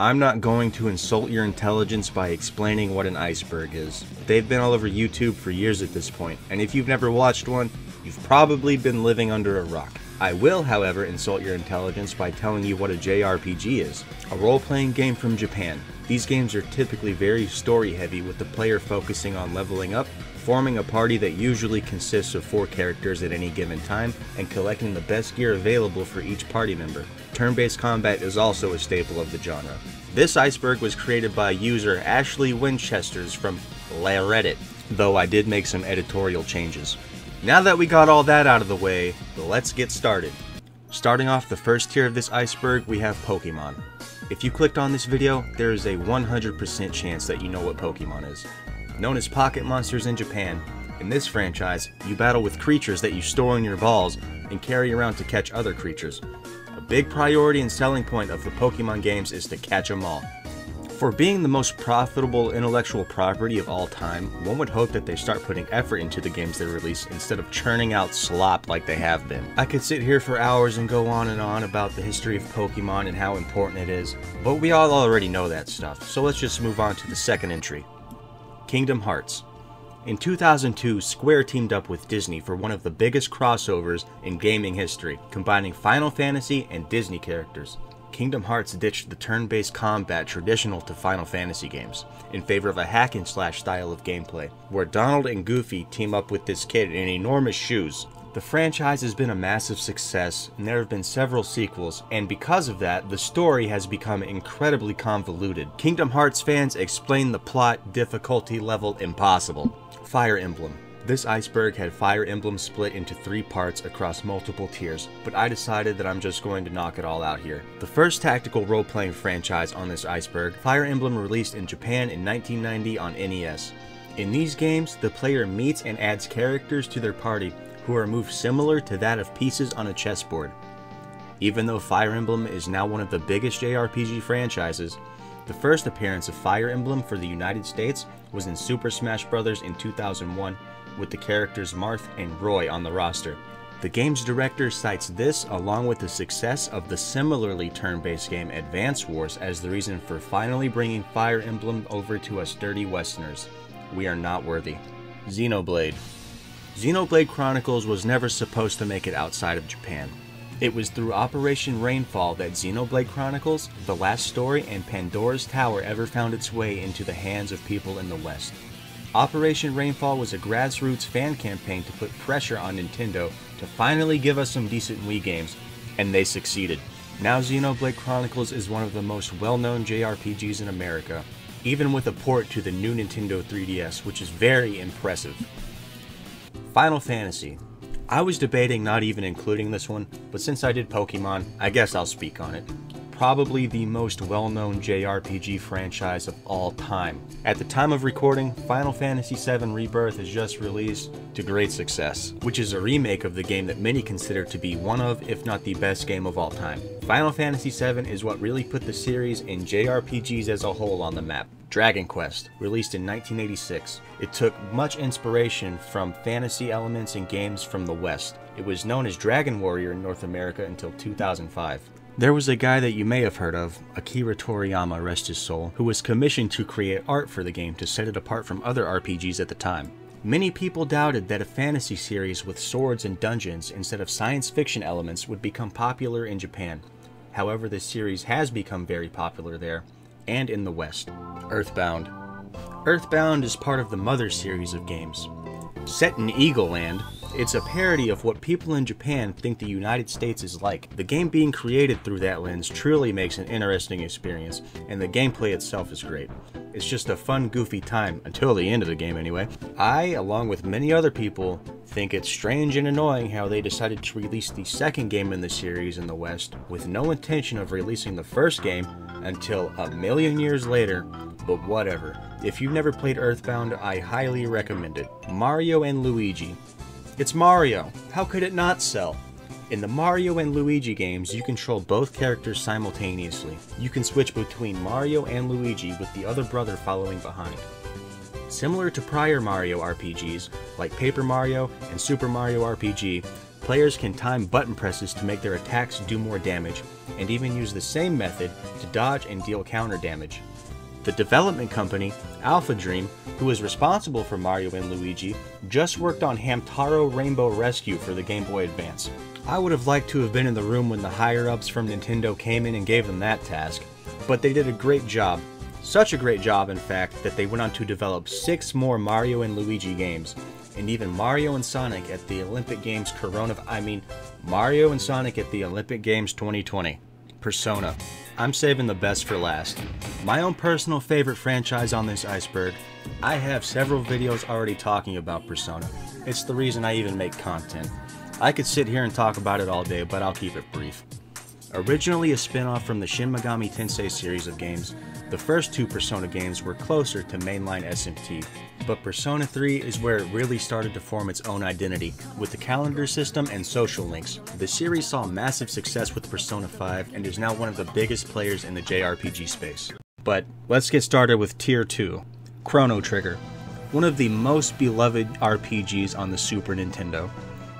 I'm not going to insult your intelligence by explaining what an iceberg is. They've been all over YouTube for years at this point, and if you've never watched one, you've probably been living under a rock. I will, however, insult your intelligence by telling you what a JRPG is. A role-playing game from Japan. These games are typically very story-heavy, with the player focusing on leveling up, forming a party that usually consists of 4 characters at any given time, and collecting the best gear available for each party member. Turn-based combat is also a staple of the genre. This iceberg was created by user AshleyWinchesters from Reddit, though I did make some editorial changes. Now that we got all that out of the way, let's get started. Starting off the first tier of this iceberg, we have Pokemon. If you clicked on this video, there is a 100% chance that you know what Pokemon is. Known as pocket monsters in Japan, in this franchise, you battle with creatures that you store in your balls and carry around to catch other creatures. A big priority and selling point of the Pokemon games is to catch them all. For being the most profitable intellectual property of all time, one would hope that they start putting effort into the games they release instead of churning out slop like they have been. I could sit here for hours and go on and on about the history of Pokemon and how important it is, but we all already know that stuff, so let's just move on to the second entry. Kingdom Hearts. In 2002, Square teamed up with Disney for one of the biggest crossovers in gaming history, combining Final Fantasy and Disney characters. Kingdom Hearts ditched the turn-based combat traditional to Final Fantasy games, in favor of a hack-and-slash style of gameplay, where Donald and Goofy team up with this kid in enormous shoes. The franchise has been a massive success, and there have been several sequels, and because of that, the story has become incredibly convoluted. Kingdom Hearts fans explain the plot difficulty level impossible. Fire Emblem. This iceberg had Fire Emblem split into 3 parts across multiple tiers, but I decided that I'm just going to knock it all out here. The first tactical role-playing franchise on this iceberg, Fire Emblem released in Japan in 1990 on NES. In these games, the player meets and adds characters to their party who are moved similar to that of pieces on a chessboard. Even though Fire Emblem is now one of the biggest JRPG franchises, the first appearance of Fire Emblem for the United States was in Super Smash Bros. In 2001, with the characters Marth and Roy on the roster. The game's director cites this along with the success of the similarly turn-based game Advance Wars as the reason for finally bringing Fire Emblem over to us dirty Westerners. We are not worthy. Xenoblade. Xenoblade Chronicles was never supposed to make it outside of Japan. It was through Operation Rainfall that Xenoblade Chronicles, The Last Story, and Pandora's Tower ever found its way into the hands of people in the West. Operation Rainfall was a grassroots fan campaign to put pressure on Nintendo to finally give us some decent Wii games, and they succeeded. Now Xenoblade Chronicles is one of the most well-known JRPGs in America, even with a port to the new Nintendo 3DS, which is very impressive. Final Fantasy. I was debating not even including this one, but since I did Pokemon, I guess I'll speak on it. Probably the most well-known JRPG franchise of all time. At the time of recording, Final Fantasy VII Rebirth has just released to great success, which is a remake of the game that many consider to be one of, if not the best game of all time. Final Fantasy VII is what really put the series and JRPGs as a whole on the map. Dragon Quest, released in 1986. It took much inspiration from fantasy elements in games from the West. It was known as Dragon Warrior in North America until 2005. There was a guy that you may have heard of, Akira Toriyama, rest his soul, who was commissioned to create art for the game to set it apart from other RPGs at the time. Many people doubted that a fantasy series with swords and dungeons instead of science fiction elements would become popular in Japan. However, this series has become very popular there, and in the West. Earthbound. Earthbound is part of the Mother series of games. Set in Eagle Land, it's a parody of what people in Japan think the United States is like. The game being created through that lens truly makes an interesting experience, and the gameplay itself is great. It's just a fun, goofy time, until the end of the game anyway. I, along with many other people, think it's strange and annoying how they decided to release the second game in the series in the West with no intention of releasing the first game until a million years later, but whatever. If you've never played Earthbound, I highly recommend it. Mario and Luigi. It's Mario. How could it not sell? In the Mario and Luigi games, you control both characters simultaneously. You can switch between Mario and Luigi with the other brother following behind. Similar to prior Mario RPGs, like Paper Mario and Super Mario RPG, players can time button presses to make their attacks do more damage, and even use the same method to dodge and deal counter damage. The development company, Alpha Dream, who is responsible for Mario and Luigi, just worked on Hamtaro Rainbow Rescue for the Game Boy Advance. I would have liked to have been in the room when the higher-ups from Nintendo came in and gave them that task, but they did a great job. Such a great job, in fact, that they went on to develop 6 more Mario and Luigi games, and even Mario and Sonic at the Olympic Games Mario and Sonic at the Olympic Games 2020. Persona. I'm saving the best for last. My own personal favorite franchise on this iceberg. I have several videos already talking about Persona. It's the reason I even make content. I could sit here and talk about it all day, but I'll keep it brief. Originally a spin-off from the Shin Megami Tensei series of games, the first 2 Persona games were closer to mainline SMT, but Persona 3 is where it really started to form its own identity, with the calendar system and social links. The series saw massive success with Persona 5 and is now one of the biggest players in the JRPG space. But let's get started with Tier 2, Chrono Trigger, one of the most beloved RPGs on the Super Nintendo.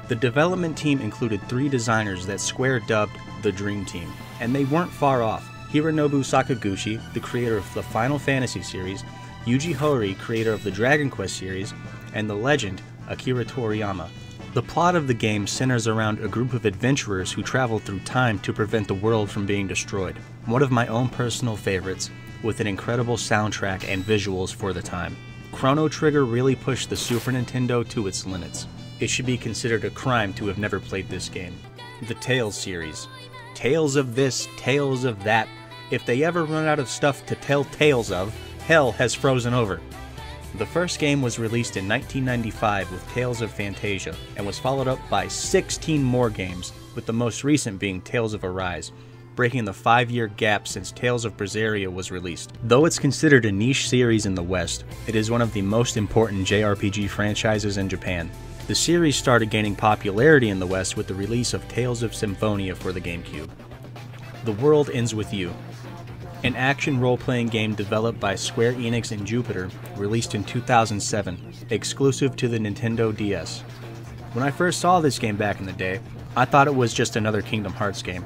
The development team included 3 designers that Square dubbed the Dream Team, and they weren't far off. Hironobu Sakaguchi, the creator of the Final Fantasy series, Yuji Horii, creator of the Dragon Quest series, and the legend Akira Toriyama. The plot of the game centers around a group of adventurers who travel through time to prevent the world from being destroyed. One of my own personal favorites, with an incredible soundtrack and visuals for the time. Chrono Trigger really pushed the Super Nintendo to its limits. It should be considered a crime to have never played this game. The Tales series. Tales of this, tales of that. If they ever run out of stuff to tell tales of, hell has frozen over. The first game was released in 1995 with Tales of Fantasia, and was followed up by 16 more games, with the most recent being Tales of Arise, breaking the 5-year gap since Tales of Berseria was released. Though it's considered a niche series in the West, it is one of the most important JRPG franchises in Japan. The series started gaining popularity in the West with the release of Tales of Symphonia for the GameCube. The World Ends With You, an action role-playing game developed by Square Enix and Jupiter, released in 2007, exclusive to the Nintendo DS. When I first saw this game back in the day, I thought it was just another Kingdom Hearts game,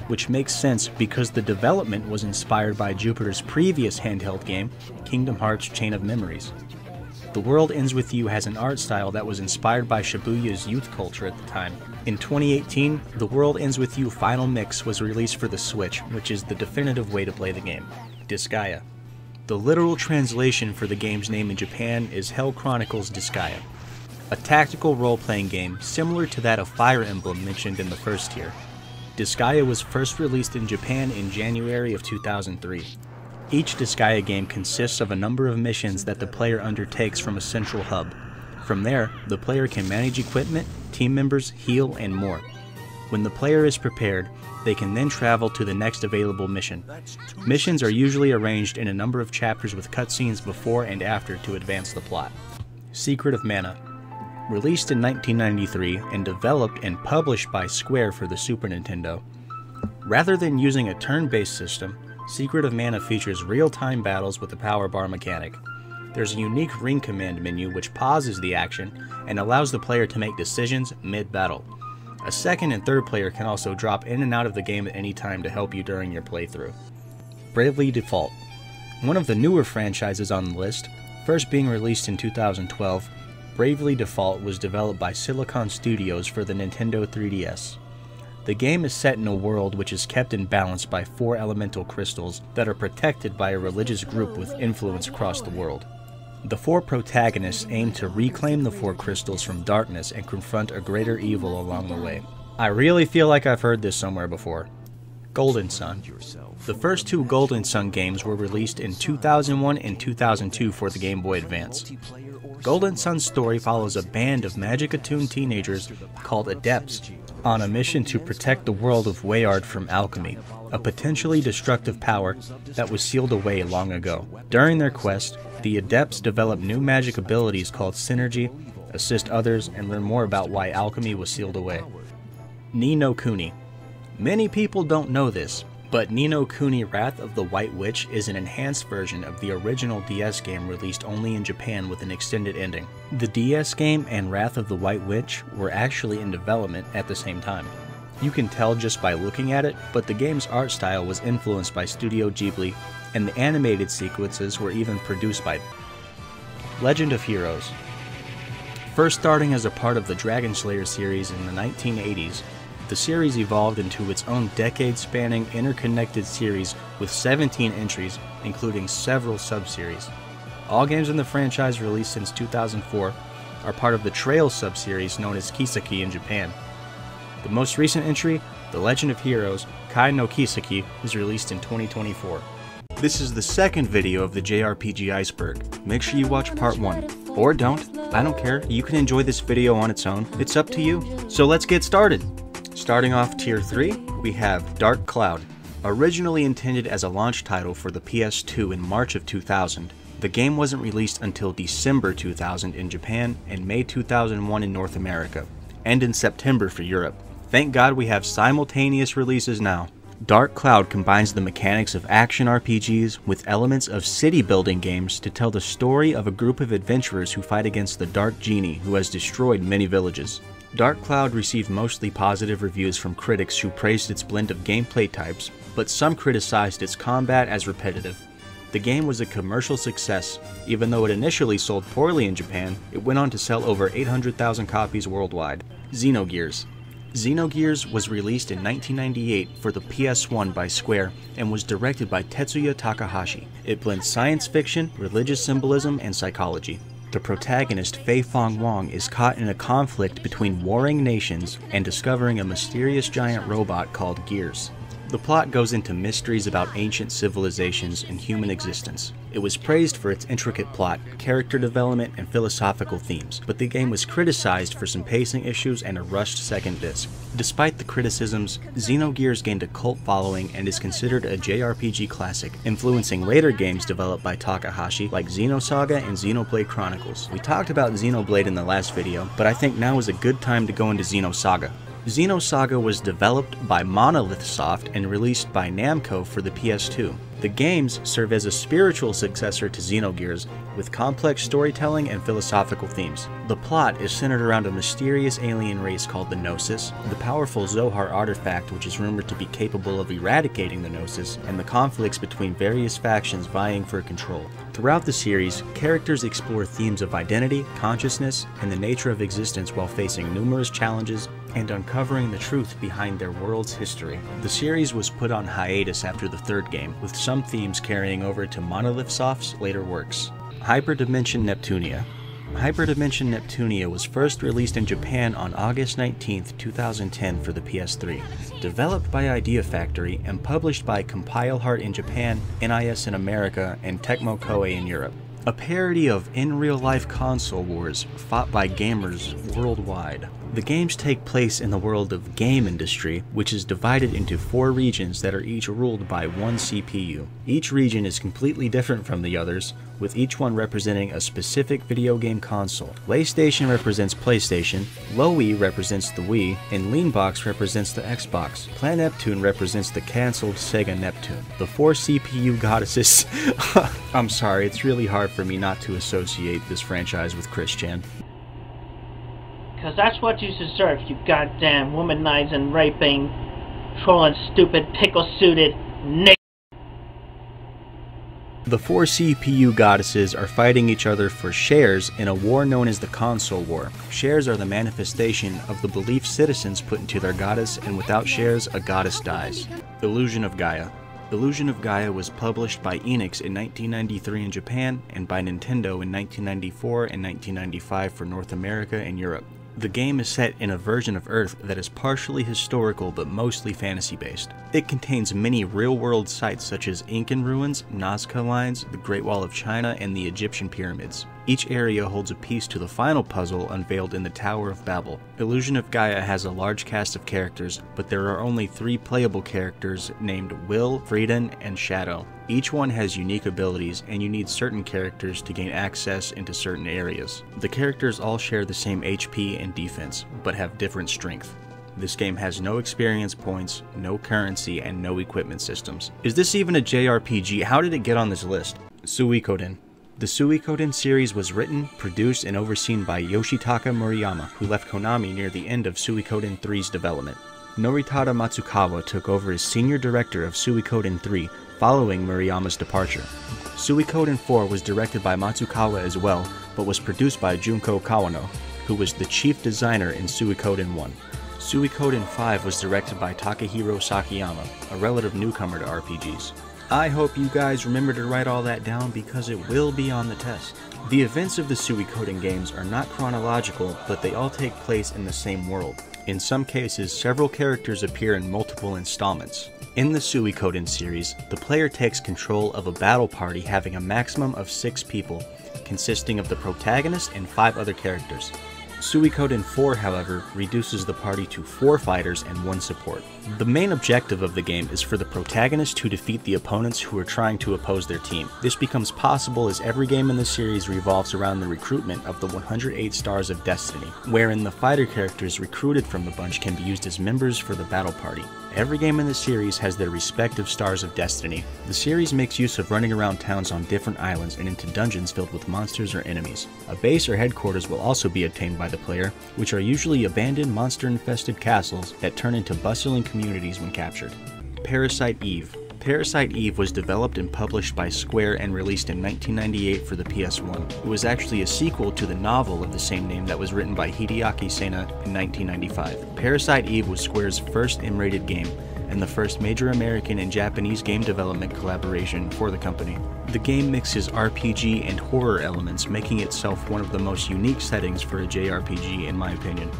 which makes sense because the development was inspired by Jupiter's previous handheld game, Kingdom Hearts Chain of Memories. The World Ends With You has an art style that was inspired by Shibuya's youth culture at the time. In 2018, The World Ends With You Final Mix was released for the Switch, which is the definitive way to play the game. Disgaea. The literal translation for the game's name in Japan is Hell Chronicles Disgaea, a tactical role-playing game similar to that of Fire Emblem mentioned in the first tier. Disgaea was first released in Japan in January of 2003. Each Disgaea game consists of a number of missions that the player undertakes from a central hub. From there, the player can manage equipment, team members, heal, and more. When the player is prepared, they can then travel to the next available mission. Missions are usually arranged in a number of chapters with cutscenes before and after to advance the plot. Secret of Mana. Released in 1993 and developed and published by Square for the Super Nintendo. Rather than using a turn-based system, Secret of Mana features real-time battles with a power bar mechanic. There's a unique ring command menu which pauses the action and allows the player to make decisions mid-battle. A second and third player can also drop in and out of the game at any time to help you during your playthrough. Bravely Default. One of the newer franchises on the list, first being released in 2012, Bravely Default was developed by Silicon Studios for the Nintendo 3DS. The game is set in a world which is kept in balance by 4 elemental crystals that are protected by a religious group with influence across the world. The 4 protagonists aim to reclaim the 4 crystals from darkness and confront a greater evil along the way. I really feel like I've heard this somewhere before. Golden Sun. The first 2 Golden Sun games were released in 2001 and 2002 for the Game Boy Advance. Golden Sun's story follows a band of magic-attuned teenagers called Adepts on a mission to protect the world of Weyard from alchemy, a potentially destructive power that was sealed away long ago. During their quest, the Adepts develop new magic abilities called Synergy, assist others, and learn more about why alchemy was sealed away. Ni no Kuni. Many people don't know this, But Ni no Kuni Wrath of the White Witch is an enhanced version of the original DS game released only in Japan with an extended ending. The DS game and Wrath of the White Witch were actually in development at the same time. You can tell just by looking at it, but the game's art style was influenced by Studio Ghibli, and the animated sequences were even produced by Legend of Heroes. First starting as a part of the Dragon Slayer series in the 1980s, the series evolved into its own decade-spanning interconnected series with 17 entries, including several sub-series. All games in the franchise released since 2004 are part of the Trail sub-series known as Kiseki in Japan. The most recent entry, The Legend of Heroes, Kai no Kiseki, was released in 2024. This is the second video of the JRPG Iceberg. Make sure you watch part 1. Or don't, I don't care, you can enjoy this video on its own, it's up to you. So let's get started! Starting off Tier 3, we have Dark Cloud. Originally intended as a launch title for the PS2 in March of 2000, the game wasn't released until December 2000 in Japan and May 2001 in North America, and in September for Europe. Thank God we have simultaneous releases now. Dark Cloud combines the mechanics of action RPGs with elements of city-building games to tell the story of a group of adventurers who fight against the Dark Genie who has destroyed many villages. Dark Cloud received mostly positive reviews from critics who praised its blend of gameplay types, but some criticized its combat as repetitive. The game was a commercial success. Even though it initially sold poorly in Japan, it went on to sell over 800,000 copies worldwide. Xenogears. Xenogears was released in 1998 for the PS1 by Square and was directed by Tetsuya Takahashi. It blends science fiction, religious symbolism, and psychology. The protagonist, Fei Fong Wong, is caught in a conflict between warring nations and discovering a mysterious giant robot called Gears. The plot goes into mysteries about ancient civilizations and human existence. It was praised for its intricate plot, character development, and philosophical themes, but the game was criticized for some pacing issues and a rushed second disc. Despite the criticisms, Xenogears gained a cult following and is considered a JRPG classic, influencing later games developed by Takahashi like Xenosaga and Xenoblade Chronicles. We talked about Xenoblade in the last video, but I think now is a good time to go into Xenosaga. Xenosaga was developed by Monolith Soft and released by Namco for the PS2. The games serve as a spiritual successor to Xenogears, with complex storytelling and philosophical themes. The plot is centered around a mysterious alien race called the Gnosis, the powerful Zohar artifact which is rumored to be capable of eradicating the Gnosis, and the conflicts between various factions vying for control. Throughout the series, characters explore themes of identity, consciousness, and the nature of existence while facing numerous challenges and uncovering the truth behind their world's history. The series was put on hiatus after the third game, with some themes carrying over to Monolith Soft's later works. Hyperdimension Neptunia. Hyperdimension Neptunia was first released in Japan on August 19, 2010 for the PS3. Developed by Idea Factory and published by Compile Heart in Japan, NIS in America, and Tecmo Koei in Europe. A parody of in-real-life console wars fought by gamers worldwide. The games take place in the world of game industry, which is divided into 4 regions that are each ruled by one CPU. Each region is completely different from the others, with each one representing a specific video game console. PlayStation represents PlayStation, Lowy represents the Wii, and Leanbox represents the Xbox. Plan Neptune represents the cancelled Sega Neptune. The 4 CPU goddesses... I'm sorry, it's really hard for me not to associate this franchise with Chris Chan. Because that's what you deserve, you goddamn womanizing, raping, trolling, stupid, pickle-suited, nick. The 4 CPU goddesses are fighting each other for shares in a war known as the Console War. Shares are the manifestation of the belief citizens put into their goddess, and without shares, a goddess dies. Illusion of Gaia. Illusion of Gaia was published by Enix in 1993 in Japan and by Nintendo in 1994 and 1995 for North America and Europe. The game is set in a version of Earth that is partially historical but mostly fantasy-based. It contains many real-world sites such as Incan ruins, Nazca lines, the Great Wall of China, and the Egyptian pyramids. Each area holds a piece to the final puzzle unveiled in the Tower of Babel. Illusion of Gaia has a large cast of characters, but there are only 3 playable characters named Will, Frieden, and Shadow. Each one has unique abilities, and you need certain characters to gain access into certain areas. The characters all share the same HP and defense, but have different strength. This game has no experience points, no currency, and no equipment systems. Is this even a JRPG? How did it get on this list? Suikoden. The Suikoden series was written, produced, and overseen by Yoshitaka Murayama, who left Konami near the end of Suikoden 3's development. Noritada Matsukawa took over as senior director of Suikoden 3 following Murayama's departure. Suikoden 4 was directed by Matsukawa as well, but was produced by Junko Kawano, who was the chief designer in Suikoden 1. Suikoden 5 was directed by Takahiro Sakiyama, a relative newcomer to RPGs. I hope you guys remember to write all that down because it will be on the test. The events of the Suikoden games are not chronological, but they all take place in the same world. In some cases, several characters appear in multiple installments. In the Suikoden series, the player takes control of a battle party having a maximum of 6 people, consisting of the protagonist and 5 other characters. Suikoden 4, however, reduces the party to 4 fighters and 1 support. The main objective of the game is for the protagonist to defeat the opponents who are trying to oppose their team. This becomes possible as every game in the series revolves around the recruitment of the 108 Stars of Destiny, wherein the fighter characters recruited from the bunch can be used as members for the battle party. Every game in the series has their respective Stars of Destiny. The series makes use of running around towns on different islands and into dungeons filled with monsters or enemies. A base or headquarters will also be obtained by the player, which are usually abandoned monster-infested castles that turn into bustling communities when captured. Parasite Eve. Parasite Eve was developed and published by Square and released in 1998 for the PS1. It was actually a sequel to the novel of the same name that was written by Hideaki Sena in 1995. Parasite Eve was Square's first M-rated game, and the first major American and Japanese game development collaboration for the company. The game mixes RPG and horror elements, making itself one of the most unique settings for a JRPG in my opinion.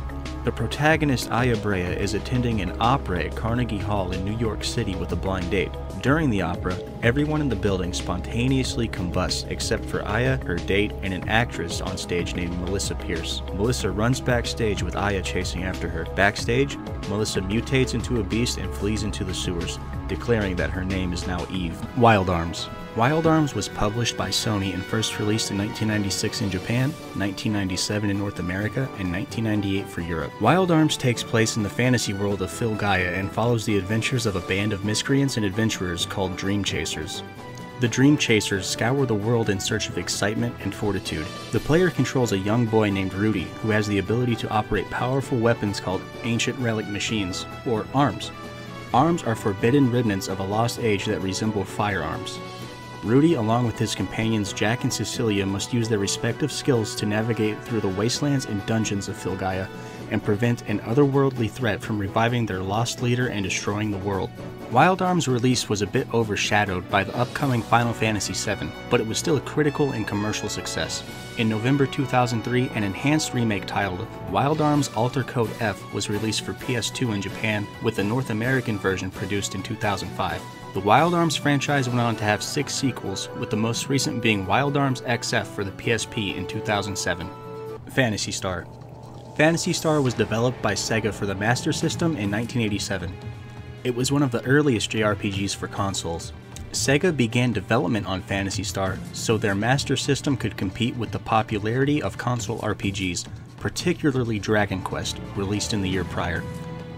The protagonist Aya Brea is attending an opera at Carnegie Hall in New York City with a blind date. During the opera, everyone in the building spontaneously combusts except for Aya, her date, and an actress on stage named Melissa Pierce. Melissa runs backstage with Aya chasing after her. Backstage, Melissa mutates into a beast and flees into the sewers, declaring that her name is now Eve. Wild Arms. Wild Arms was published by Sony and first released in 1996 in Japan, 1997 in North America, and 1998 for Europe. Wild Arms takes place in the fantasy world of Filgaia and follows the adventures of a band of miscreants and adventurers called Dream Chasers. The Dream Chasers scour the world in search of excitement and fortitude. The player controls a young boy named Rudy, who has the ability to operate powerful weapons called Ancient Relic Machines, or ARMS. ARMS are forbidden remnants of a lost age that resemble firearms. Rudy, along with his companions Jack and Cecilia, must use their respective skills to navigate through the wastelands and dungeons of Filgaia and prevent an otherworldly threat from reviving their lost leader and destroying the world. Wild Arms' release was a bit overshadowed by the upcoming Final Fantasy VII, but it was still a critical and commercial success. In November 2003, an enhanced remake titled Wild Arms Alter Code F was released for PS2 in Japan, with the North American version produced in 2005. The Wild Arms franchise went on to have 6 sequels, with the most recent being Wild Arms XF for the PSP in 2007. Phantasy Star. Phantasy Star was developed by Sega for the Master System in 1987. It was one of the earliest JRPGs for consoles. Sega began development on Phantasy Star so their Master System could compete with the popularity of console RPGs, particularly Dragon Quest, released in the year prior.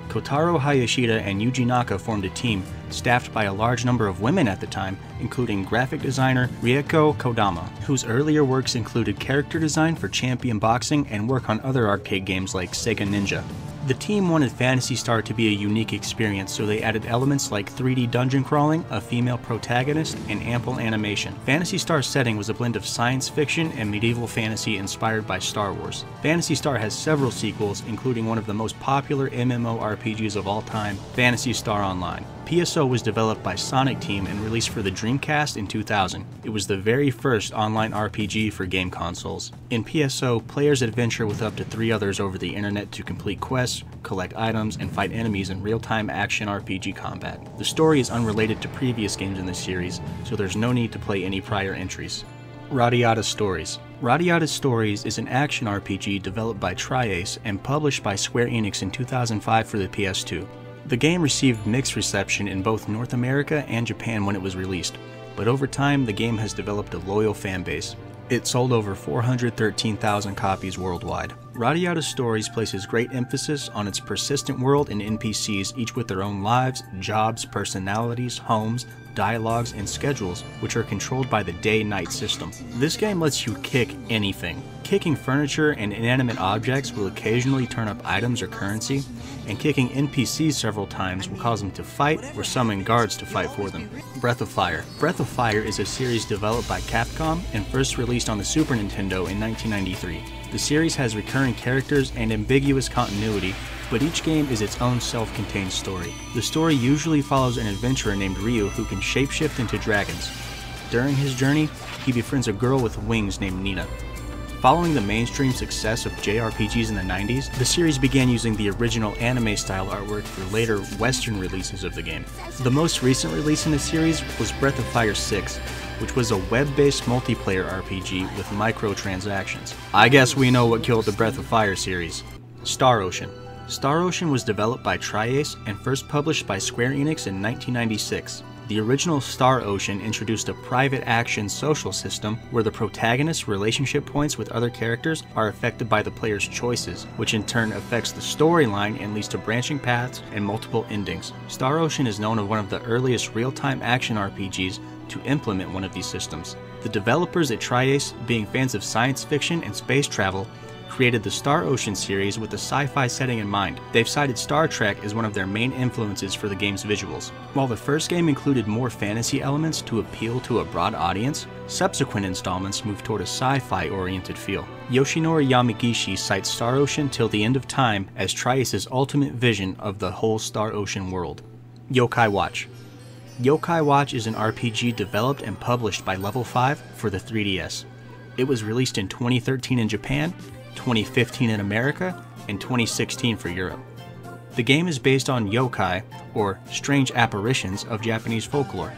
Kotaro Hayashida and Yuji Naka formed a team staffed by a large number of women at the time, including graphic designer Rieko Kodama, whose earlier works included character design for Champion Boxing and work on other arcade games like Sega Ninja. The team wanted Phantasy Star to be a unique experience, so they added elements like 3D dungeon crawling, a female protagonist, and ample animation. Phantasy Star's setting was a blend of science fiction and medieval fantasy inspired by Star Wars. Phantasy Star has several sequels, including one of the most popular MMORPGs of all time, Phantasy Star Online. PSO was developed by Sonic Team and released for the Dreamcast in 2000. It was the very first online RPG for game consoles. In PSO, players adventure with up to 3 others over the internet to complete quests, collect items, and fight enemies in real-time action RPG combat. The story is unrelated to previous games in the series, so there's no need to play any prior entries. Radiata Stories. Radiata Stories is an action RPG developed by Tri-Ace and published by Square Enix in 2005 for the PS2. The game received mixed reception in both North America and Japan when it was released, but over time the game has developed a loyal fan base. It sold over 413,000 copies worldwide. Radiata Stories places great emphasis on its persistent world and NPCs, each with their own lives, jobs, personalities, homes, dialogues, and schedules, which are controlled by the day-night system. This game lets you kick anything. Kicking furniture and inanimate objects will occasionally turn up items or currency, and kicking NPCs several times will cause them to fight or summon guards to fight for them. Breath of Fire. Breath of Fire is a series developed by Capcom and first released on the Super Nintendo in 1993. The series has recurring characters and ambiguous continuity, but each game is its own self-contained story. The story usually follows an adventurer named Ryu who can shapeshift into dragons. During his journey, he befriends a girl with wings named Nina. Following the mainstream success of JRPGs in the 90s, the series began using the original anime-style artwork for later Western releases of the game. The most recent release in the series was Breath of Fire 6, which was a web-based multiplayer RPG with microtransactions. I guess we know what killed the Breath of Fire series. Star Ocean. Star Ocean was developed by Tri-Ace and first published by Square Enix in 1996. The original Star Ocean introduced a private action social system where the protagonist's relationship points with other characters are affected by the player's choices, which in turn affects the storyline and leads to branching paths and multiple endings. Star Ocean is known as one of the earliest real-time action RPGs to implement one of these systems. The developers at Tri-Ace, being fans of science fiction and space travel, created the Star Ocean series with a sci-fi setting in mind. They've cited Star Trek as one of their main influences for the game's visuals. While the first game included more fantasy elements to appeal to a broad audience, subsequent installments moved toward a sci-fi oriented feel. Yoshinori Yamagishi cites Star Ocean Till the End of Time as Tri-Ace's ultimate vision of the whole Star Ocean world. Yokai Watch. Yokai Watch is an RPG developed and published by Level 5 for the 3DS. It was released in 2013 in Japan, 2015 in America, and 2016 for Europe. The game is based on yokai, or strange apparitions of Japanese folklore.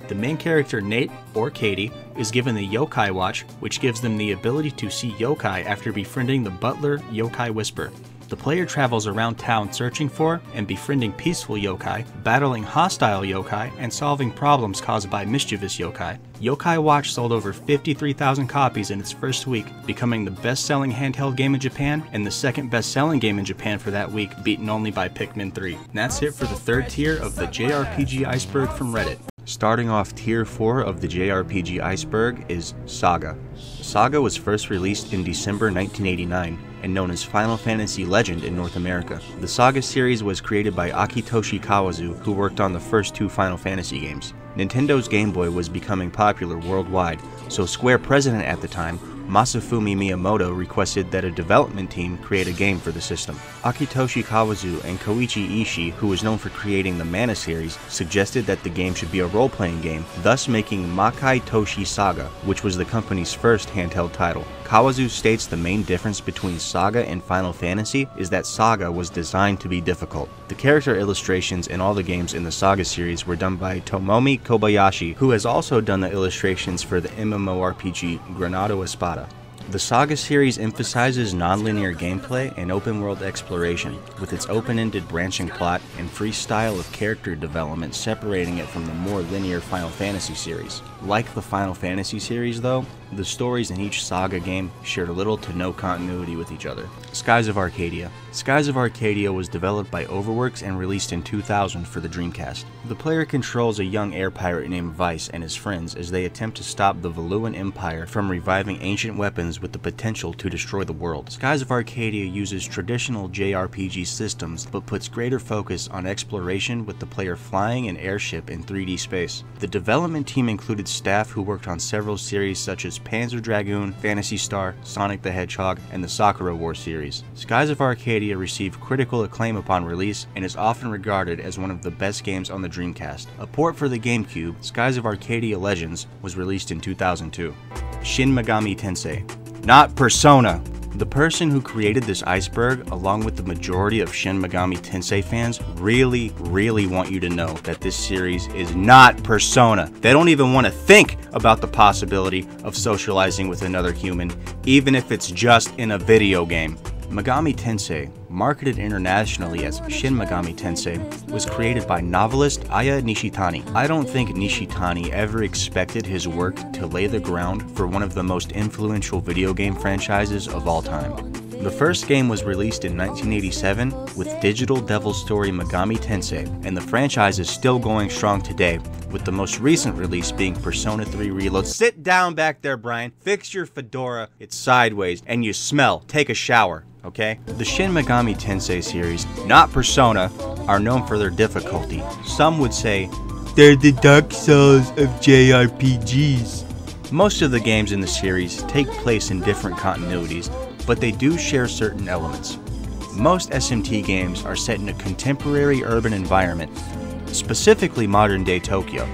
The main character Nate, or Katie, is given the Yokai Watch, which gives them the ability to see yokai after befriending the butler Yokai Whisper. The player travels around town searching for and befriending peaceful yokai, battling hostile yokai, and solving problems caused by mischievous yokai. Yokai Watch sold over 53,000 copies in its first week, becoming the best-selling handheld game in Japan and the second best-selling game in Japan for that week, beaten only by Pikmin 3. And that's it for the third tier of the JRPG Iceberg from Reddit. Starting off Tier 4 of the JRPG Iceberg is Saga. Saga was first released in December 1989 and known as Final Fantasy Legend in North America. The Saga series was created by Akitoshi Kawazu, who worked on the first two Final Fantasy games. Nintendo's Game Boy was becoming popular worldwide, so Square president at the time, Masafumi Miyamoto, requested that a development team create a game for the system. Akitoshi Kawazu and Koichi Ishii, who was known for creating the Mana series, suggested that the game should be a role-playing game, thus making Makai Toshi Saga, which was the company's first handheld title. Kawazu states the main difference between Saga and Final Fantasy is that Saga was designed to be difficult. The character illustrations in all the games in the Saga series were done by Tomomi Kobayashi, who has also done the illustrations for the MMORPG Granado Espada. The Saga series emphasizes non-linear gameplay and open-world exploration, with its open-ended branching plot and free style of character development separating it from the more linear Final Fantasy series. Like the Final Fantasy series though, the stories in each Saga game shared little to no continuity with each other. Skies of Arcadia. Skies of Arcadia was developed by Overworks and released in 2000 for the Dreamcast. The player controls a young air pirate named Vice and his friends as they attempt to stop the Valuan Empire from reviving ancient weapons with the potential to destroy the world. Skies of Arcadia uses traditional JRPG systems but puts greater focus on exploration with the player flying an airship in 3D space. The development team included staff who worked on several series such as Panzer Dragoon, Phantasy Star, Sonic the Hedgehog, and the Sakura War series. Skies of Arcadia received critical acclaim upon release and is often regarded as one of the best games on the Dreamcast. A port for the GameCube, Skies of Arcadia Legends, was released in 2002. Shin Megami Tensei. Not Persona! The person who created this iceberg, along with the majority of Shin Megami Tensei fans, really want you to know that this series is not Persona. They don't even want to think about the possibility of socializing with another human, even if it's just in a video game. Megami Tensei, marketed internationally as Shin Megami Tensei, was created by novelist Aya Nishitani. I don't think Nishitani ever expected his work to lay the ground for one of the most influential video game franchises of all time. The first game was released in 1987 with Digital Devil Story Megami Tensei, and the franchise is still going strong today, with the most recent release being Persona 3 Reload. Sit down back there, Brian. Fix your fedora. It's sideways, and you smell. Take a shower, okay? The Shin Megami Tensei series, not Persona, are known for their difficulty. Some would say, they're the Dark Souls of JRPGs. Most of the games in the series take place in different continuities, but they do share certain elements. Most SMT games are set in a contemporary urban environment, specifically modern-day Tokyo.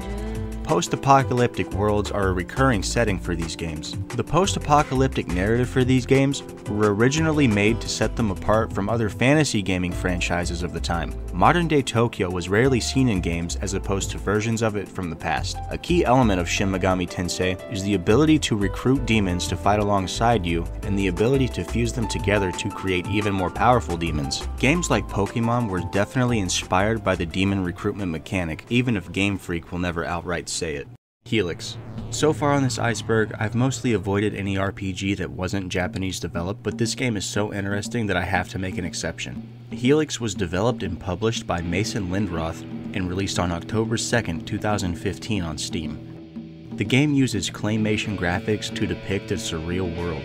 Post-apocalyptic worlds are a recurring setting for these games. The post-apocalyptic narrative for these games were originally made to set them apart from other fantasy gaming franchises of the time. Modern-day Tokyo was rarely seen in games as opposed to versions of it from the past. A key element of Shin Megami Tensei is the ability to recruit demons to fight alongside you, and the ability to fuse them together to create even more powerful demons. Games like Pokemon were definitely inspired by the demon recruitment mechanic, even if Game Freak will never outright say it. Helix. So far on this iceberg, I've mostly avoided any RPG that wasn't Japanese developed, but this game is so interesting that I have to make an exception. Helix was developed and published by Mason Lindroth and released on October 2nd, 2015 on Steam. The game uses claymation graphics to depict a surreal world.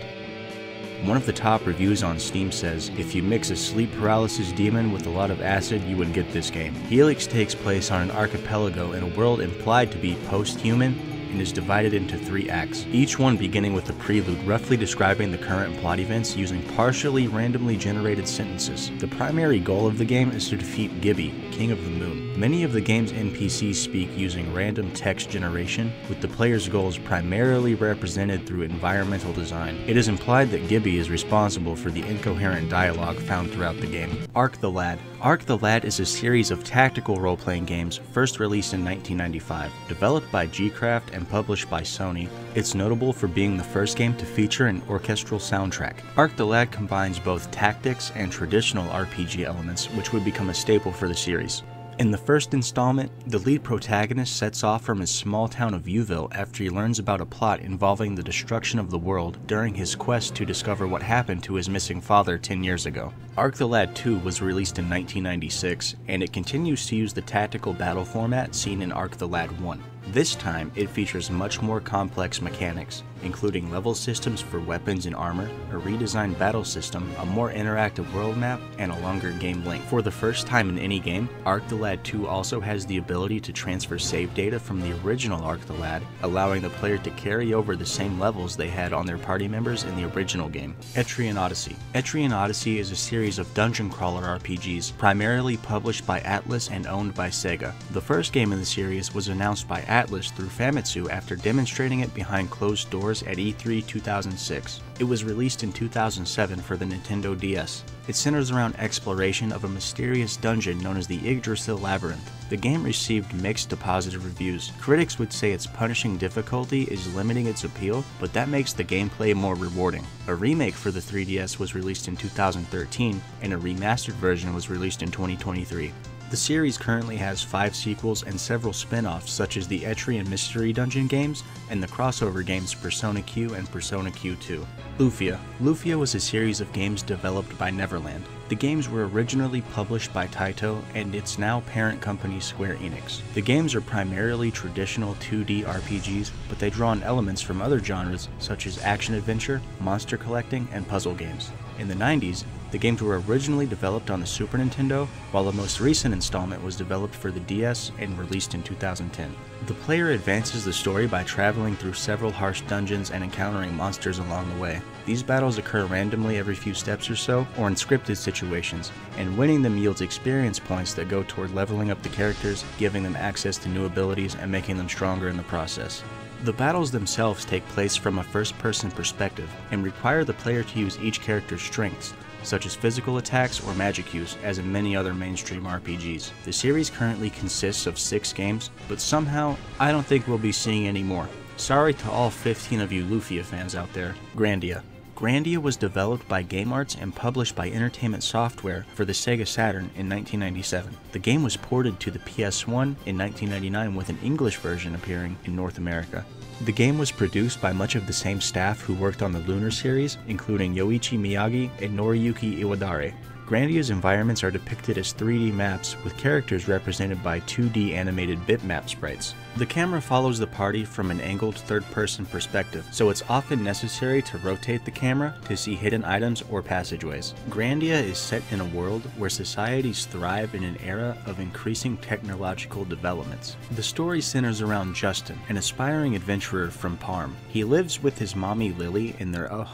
One of the top reviews on Steam says, if you mix a sleep paralysis demon with a lot of acid, you would get this game. Helix takes place on an archipelago in a world implied to be post-human and is divided into 3 acts, each one beginning with a prelude roughly describing the current plot events using partially randomly generated sentences. The primary goal of the game is to defeat Gibby, King of the Moon. Many of the game's NPCs speak using random text generation, with the player's goals primarily represented through environmental design. It is implied that Gibby is responsible for the incoherent dialogue found throughout the game. Arc the Lad. Arc the Lad is a series of tactical role-playing games first released in 1995. Developed by G-Craft and published by Sony, it's notable for being the first game to feature an orchestral soundtrack. Arc the Lad combines both tactics and traditional RPG elements, which would become a staple for the series. In the first installment, the lead protagonist sets off from his small town of Uville after he learns about a plot involving the destruction of the world during his quest to discover what happened to his missing father 10 years ago. Arc the Lad 2 was released in 1996, and it continues to use the tactical battle format seen in Arc the Lad 1. This time, it features much more complex mechanics, including level systems for weapons and armor, a redesigned battle system, a more interactive world map, and a longer game length. For the first time in any game, Arc the Lad 2 also has the ability to transfer save data from the original Arc the Lad, allowing the player to carry over the same levels they had on their party members in the original game. Etrian Odyssey. Etrian Odyssey is a series of dungeon crawler RPGs, primarily published by Atlus and owned by Sega. The first game in the series was announced by Atlus through Famitsu after demonstrating it behind closed doors at E3 2006. It was released in 2007 for the Nintendo DS. It centers around exploration of a mysterious dungeon known as the Yggdrasil Labyrinth. The game received mixed to positive reviews. Critics would say its punishing difficulty is limiting its appeal, but that makes the gameplay more rewarding. A remake for the 3DS was released in 2013, and a remastered version was released in 2023. The series currently has 5 sequels and several spin-offs such as the Etrian Mystery Dungeon games and the crossover games Persona Q and Persona Q2. Lufia. Lufia was a series of games developed by Neverland. The games were originally published by Taito and its now parent company Square Enix. The games are primarily traditional 2D RPGs, but they draw on elements from other genres such as action-adventure, monster collecting, and puzzle games. In the 90s, the games were originally developed on the Super Nintendo, while the most recent installment was developed for the DS and released in 2010. The player advances the story by traveling through several harsh dungeons and encountering monsters along the way. These battles occur randomly every few steps or so, or in scripted situations, and winning them yields experience points that go toward leveling up the characters, giving them access to new abilities, and making them stronger in the process. The battles themselves take place from a first-person perspective, and require the player to use each character's strengths, such as physical attacks or magic use, as in many other mainstream RPGs. The series currently consists of 6 games, but somehow, I don't think we'll be seeing any more. Sorry to all 15 of you Lufia fans out there. Grandia. Grandia was developed by GameArts and published by Entertainment Software for the Sega Saturn in 1997. The game was ported to the PS1 in 1999 with an English version appearing in North America. The game was produced by much of the same staff who worked on the Lunar series, including Yoichi Miyagi and Noriyuki Iwadare. Grandia's environments are depicted as 3D maps with characters represented by 2D animated bitmap sprites. The camera follows the party from an angled third-person perspective, so it's often necessary to rotate the camera to see hidden items or passageways. Grandia is set in a world where societies thrive in an era of increasing technological developments. The story centers around Justin, an aspiring adventurer from Parm. He lives with his mommy Lily in their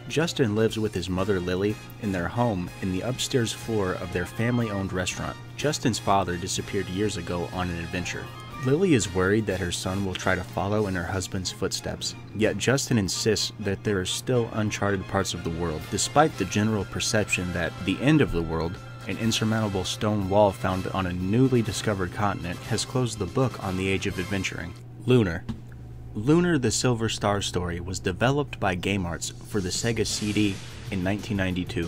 Justin lives with his mother Lily in their home in the upstairs floor of their family-owned restaurant. Justin's father disappeared years ago on an adventure. Lily is worried that her son will try to follow in her husband's footsteps, yet Justin insists that there are still uncharted parts of the world, despite the general perception that the end of the world, an insurmountable stone wall found on a newly discovered continent, has closed the book on the age of adventuring. Lunar. Lunar the Silver Star Story was developed by GameArts for the Sega CD in 1992.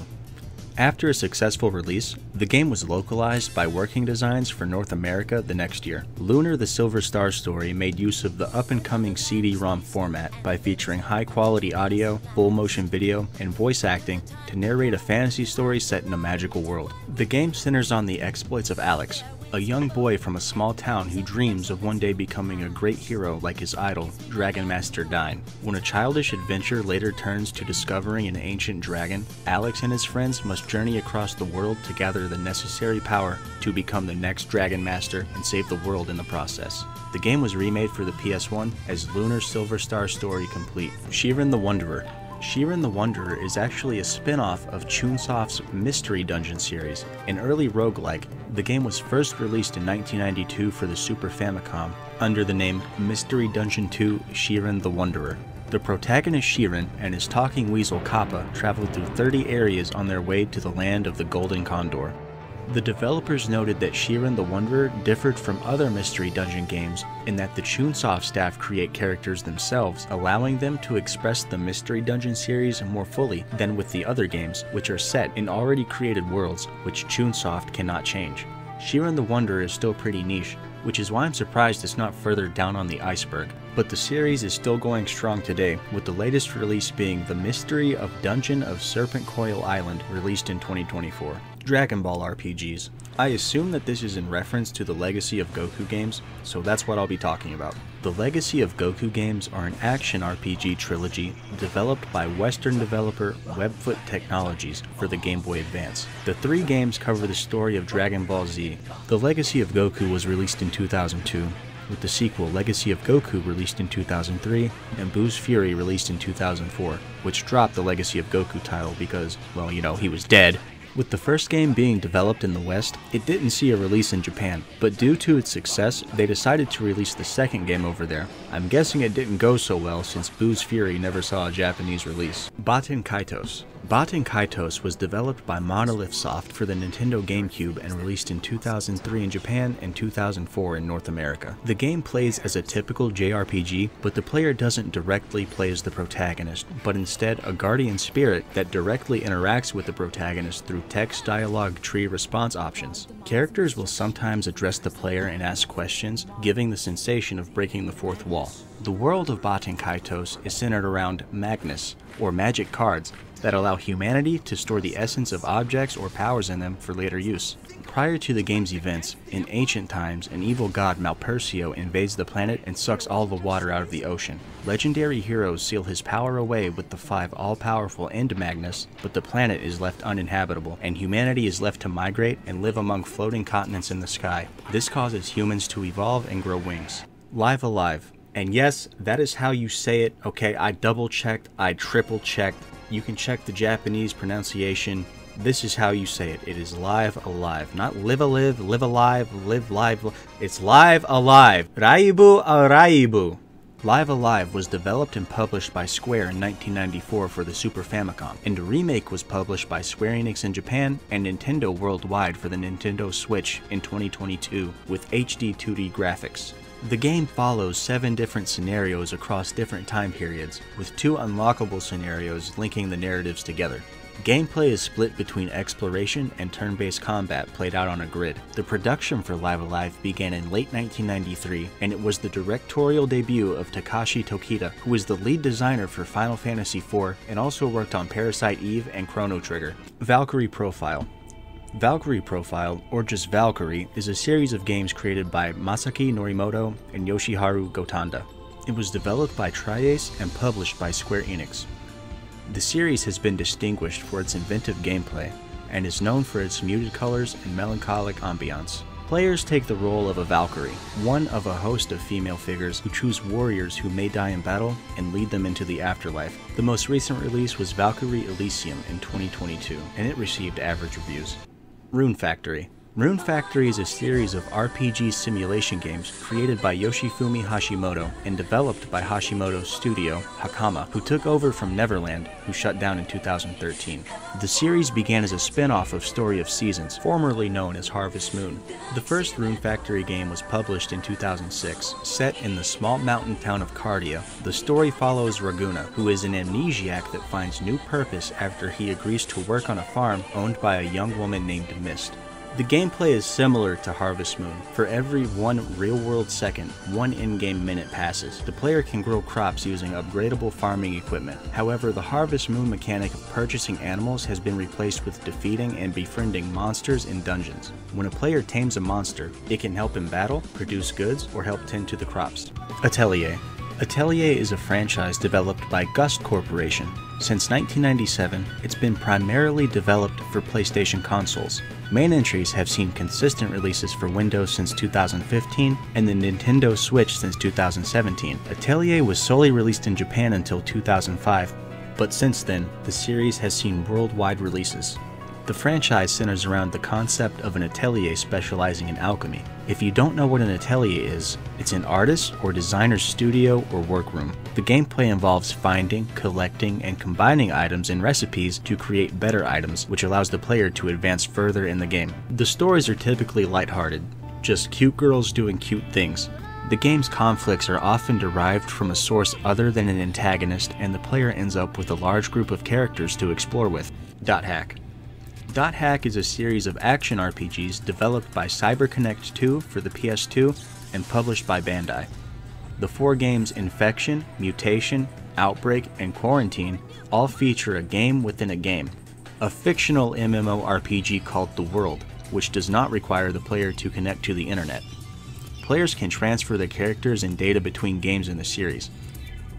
After a successful release, the game was localized by Working Designs for North America the next year. Lunar the Silver Star Story made use of the up-and-coming CD-ROM format by featuring high-quality audio, full-motion video, and voice acting to narrate a fantasy story set in a magical world. The game centers on the exploits of Alex, a young boy from a small town who dreams of one day becoming a great hero like his idol, Dragon Master Dine. When a childish adventure later turns to discovering an ancient dragon, Alex and his friends must journey across the world to gather the necessary power to become the next Dragon Master and save the world in the process. The game was remade for the PS1 as Lunar Silver Star Story Complete. Shiren the Wanderer. Shiren the Wanderer is actually a spin-off of Chunsoft's Mystery Dungeon series, an early roguelike. The game was first released in 1992 for the Super Famicom under the name Mystery Dungeon 2 Shiren the Wanderer. The protagonist Shiren and his talking weasel Kappa traveled through 30 areas on their way to the land of the Golden Condor. The developers noted that Shiren the Wanderer differed from other Mystery Dungeon games in that the Chunsoft staff create characters themselves, allowing them to express the Mystery Dungeon series more fully than with the other games, which are set in already created worlds, which Chunsoft cannot change. Shiren the Wanderer is still pretty niche, which is why I'm surprised it's not further down on the iceberg. But the series is still going strong today, with the latest release being The Mystery of Dungeon of Serpent Coil Island, released in 2024. Dragon Ball RPGs. I assume that this is in reference to the Legacy of Goku games, so that's what I'll be talking about. The Legacy of Goku games are an action RPG trilogy developed by Western developer Webfoot Technologies for the Game Boy Advance. The 3 games cover the story of Dragon Ball Z. The Legacy of Goku was released in 2002, with the sequel Legacy of Goku released in 2003, and Boo's Fury released in 2004, which dropped the Legacy of Goku title because, well, you know, he was dead. With the first game being developed in the West, it didn't see a release in Japan, but due to its success, they decided to release the second game over there. I'm guessing it didn't go so well since Boo's Fury never saw a Japanese release. Baten Kaitos. Baten Kaitos was developed by Monolith Soft for the Nintendo GameCube and released in 2003 in Japan and 2004 in North America. The game plays as a typical JRPG, but the player doesn't directly play as the protagonist, but instead a guardian spirit that directly interacts with the protagonist through text dialogue tree response options. Characters will sometimes address the player and ask questions, giving the sensation of breaking the fourth wall. The world of Baten Kaitos is centered around Magnus, or magic cards, that allow humanity to store the essence of objects or powers in them for later use. Prior to the game's events, in ancient times, an evil god Malpersio invades the planet and sucks all the water out of the ocean. Legendary heroes seal his power away with the 5 all-powerful End Magnus, but the planet is left uninhabitable, and humanity is left to migrate and live among floating continents in the sky. This causes humans to evolve and grow wings. Live Alive. And yes, that is how you say it. Okay, I double-checked, I triple-checked. You can check the Japanese pronunciation. This is how you say it. It is Live Alive. Not live alive, live alive, live live. It's Live Alive. Raibu Araibu. Live Alive was developed and published by Square in 1994 for the Super Famicom, and a remake was published by Square Enix in Japan and Nintendo worldwide for the Nintendo Switch in 2022 with HD 2D graphics. The game follows 7 different scenarios across different time periods, with 2 unlockable scenarios linking the narratives together. Gameplay is split between exploration and turn-based combat played out on a grid. The production for Live Alive began in late 1993, and it was the directorial debut of Takashi Tokita, who is the lead designer for Final Fantasy IV and also worked on Parasite Eve and Chrono Trigger. Valkyrie Profile. Valkyrie Profile, or just Valkyrie, is a series of games created by Masaki Norimoto and Yoshiharu Gotanda. It was developed by Tri-Ace and published by Square Enix. The series has been distinguished for its inventive gameplay, and is known for its muted colors and melancholic ambiance. Players take the role of a Valkyrie, one of a host of female figures who choose warriors who may die in battle and lead them into the afterlife. The most recent release was Valkyrie Elysium in 2022, and it received average reviews. Rune Factory. Rune Factory is a series of RPG simulation games created by Yoshifumi Hashimoto and developed by Hashimoto's studio, Hakama, who took over from Neverland, who shut down in 2013. The series began as a spin-off of Story of Seasons, formerly known as Harvest Moon. The first Rune Factory game was published in 2006. Set in the small mountain town of Cardia, the story follows Raguna, who is an amnesiac that finds new purpose after he agrees to work on a farm owned by a young woman named Mist. The gameplay is similar to Harvest Moon. For every 1 real-world second, 1 in-game minute passes. The player can grow crops using upgradable farming equipment. However, the Harvest Moon mechanic of purchasing animals has been replaced with defeating and befriending monsters in dungeons. When a player tames a monster, it can help in battle, produce goods, or help tend to the crops. Atelier. Atelier is a franchise developed by Gust Corporation. Since 1997, it's been primarily developed for PlayStation consoles. Main entries have seen consistent releases for Windows since 2015 and the Nintendo Switch since 2017. Atelier was solely released in Japan until 2005, but since then, the series has seen worldwide releases. The franchise centers around the concept of an atelier specializing in alchemy. If you don't know what an atelier is, it's an artist or designer's studio or workroom. The gameplay involves finding, collecting, and combining items and recipes to create better items, which allows the player to advance further in the game. The stories are typically lighthearted, just cute girls doing cute things. The game's conflicts are often derived from a source other than an antagonist, and the player ends up with a large group of characters to explore with. .hack. .hack is a series of action RPGs developed by CyberConnect 2 for the PS2 and published by Bandai. The 4 games Infection, Mutation, Outbreak, and Quarantine all feature a game within a game, a fictional MMORPG called The World, which does not require the player to connect to the internet. Players can transfer their characters and data between games in the series.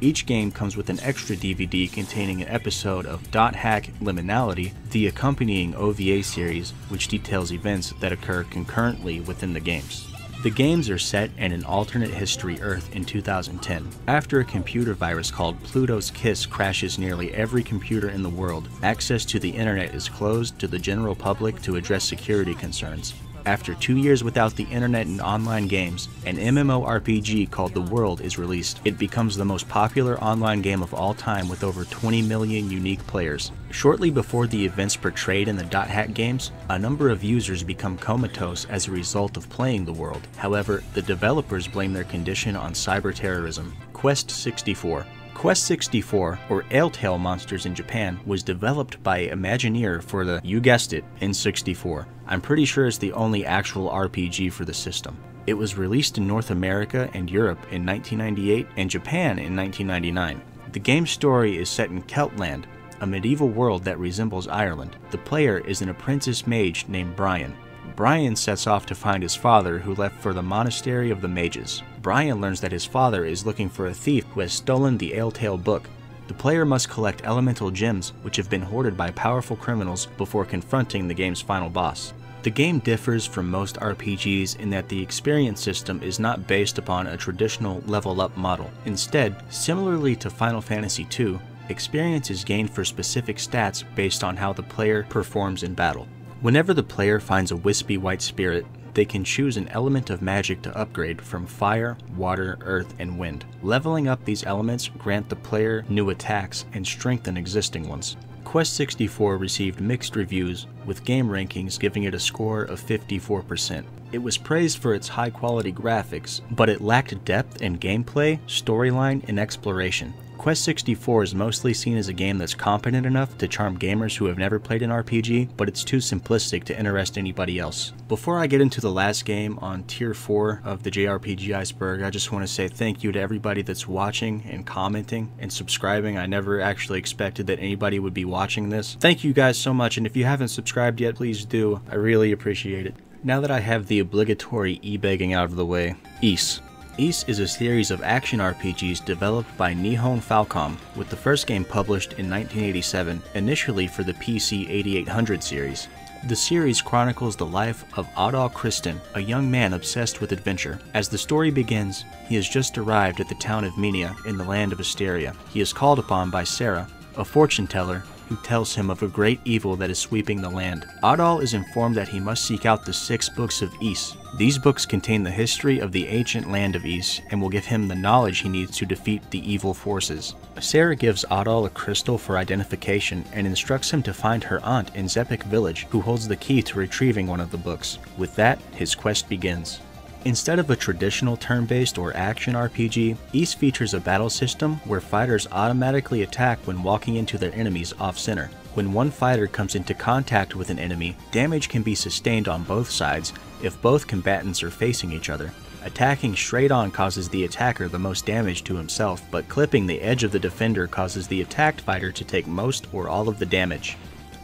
Each game comes with an extra DVD containing an episode of .hack Liminality, the accompanying OVA series, which details events that occur concurrently within the games. The games are set in an alternate history Earth in 2010. After a computer virus called Pluto's Kiss crashes nearly every computer in the world, access to the internet is closed to the general public to address security concerns. After 2 years without the internet and online games, an MMORPG called The World is released. It becomes the most popular online game of all time with over 20 million unique players. Shortly before the events portrayed in the .hack games, a number of users become comatose as a result of playing The World. However, the developers blame their condition on cyber terrorism. Quest 64. Quest 64, or Ale-Tail Monsters in Japan, was developed by Imagineer for the, you guessed it, N64. I'm pretty sure it's the only actual RPG for the system. It was released in North America and Europe in 1998 and Japan in 1999. The game's story is set in Celtland, a medieval world that resembles Ireland. The player is an apprentice mage named Brian. Brian sets off to find his father, who left for the Monastery of the Mages. Brian learns that his father is looking for a thief who has stolen the Ale-Tail book. The player must collect elemental gems, which have been hoarded by powerful criminals, before confronting the game's final boss. The game differs from most RPGs in that the experience system is not based upon a traditional level-up model. Instead, similarly to Final Fantasy II, experience is gained for specific stats based on how the player performs in battle. Whenever the player finds a wispy white spirit, they can choose an element of magic to upgrade from fire, water, earth, and wind. Leveling up these elements grant the player new attacks and strengthen existing ones. Quest 64 received mixed reviews, with game rankings giving it a score of 54%. It was praised for its high-quality graphics, but it lacked depth in gameplay, storyline, and exploration. Quest 64 is mostly seen as a game that's competent enough to charm gamers who have never played an RPG, but it's too simplistic to interest anybody else. Before I get into the last game on Tier 4 of the JRPG Iceberg, I just want to say thank you to everybody that's watching and commenting and subscribing. I never actually expected that anybody would be watching this. Thank you guys so much, and if you haven't subscribed yet, please do. I really appreciate it. Now that I have the obligatory e-begging out of the way, Ys. Ys is a series of action RPGs developed by Nihon Falcom, with the first game published in 1987, initially for the PC 8800 series. The series chronicles the life of Adal Kristen, a young man obsessed with adventure. As the story begins, he has just arrived at the town of Minia in the land of Asteria. He is called upon by Sarah, a fortune teller, who tells him of a great evil that is sweeping the land. Adal is informed that he must seek out the 6 books of Ys. These books contain the history of the ancient land of Ys and will give him the knowledge he needs to defeat the evil forces. Sarah gives Adal a crystal for identification and instructs him to find her aunt in Zepik village, who holds the key to retrieving one of the books. With that, his quest begins. Instead of a traditional turn-based or action RPG, Ys features a battle system where fighters automatically attack when walking into their enemies off-center. When one fighter comes into contact with an enemy, damage can be sustained on both sides if both combatants are facing each other. Attacking straight on causes the attacker the most damage to himself, but clipping the edge of the defender causes the attacked fighter to take most or all of the damage.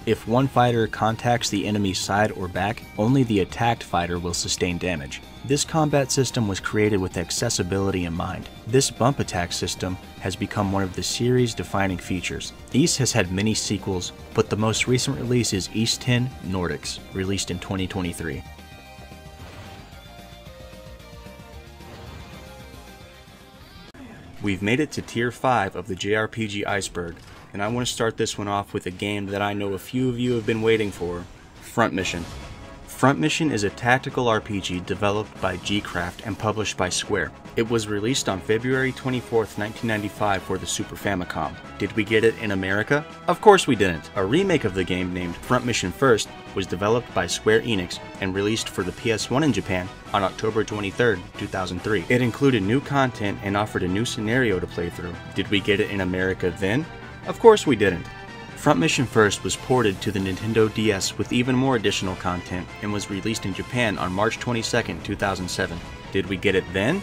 If one fighter contacts the enemy's side or back, only the attacked fighter will sustain damage. This combat system was created with accessibility in mind. This bump attack system has become one of the series' defining features. Ys has had many sequels, but the most recent release is Ys 10 Nordics, released in 2023. We've made it to Tier 5 of the JRPG Iceberg, and I want to start this one off with a game that I know a few of you have been waiting for, Front Mission. Front Mission is a tactical RPG developed by G-Craft and published by Square. It was released on February 24th, 1995 for the Super Famicom. Did we get it in America? Of course we didn't. A remake of the game named Front Mission First was developed by Square Enix and released for the PS1 in Japan on October 23rd, 2003. It included new content and offered a new scenario to play through. Did we get it in America then? Of course we didn't. Front Mission First was ported to the Nintendo DS with even more additional content and was released in Japan on March 22, 2007. Did we get it then?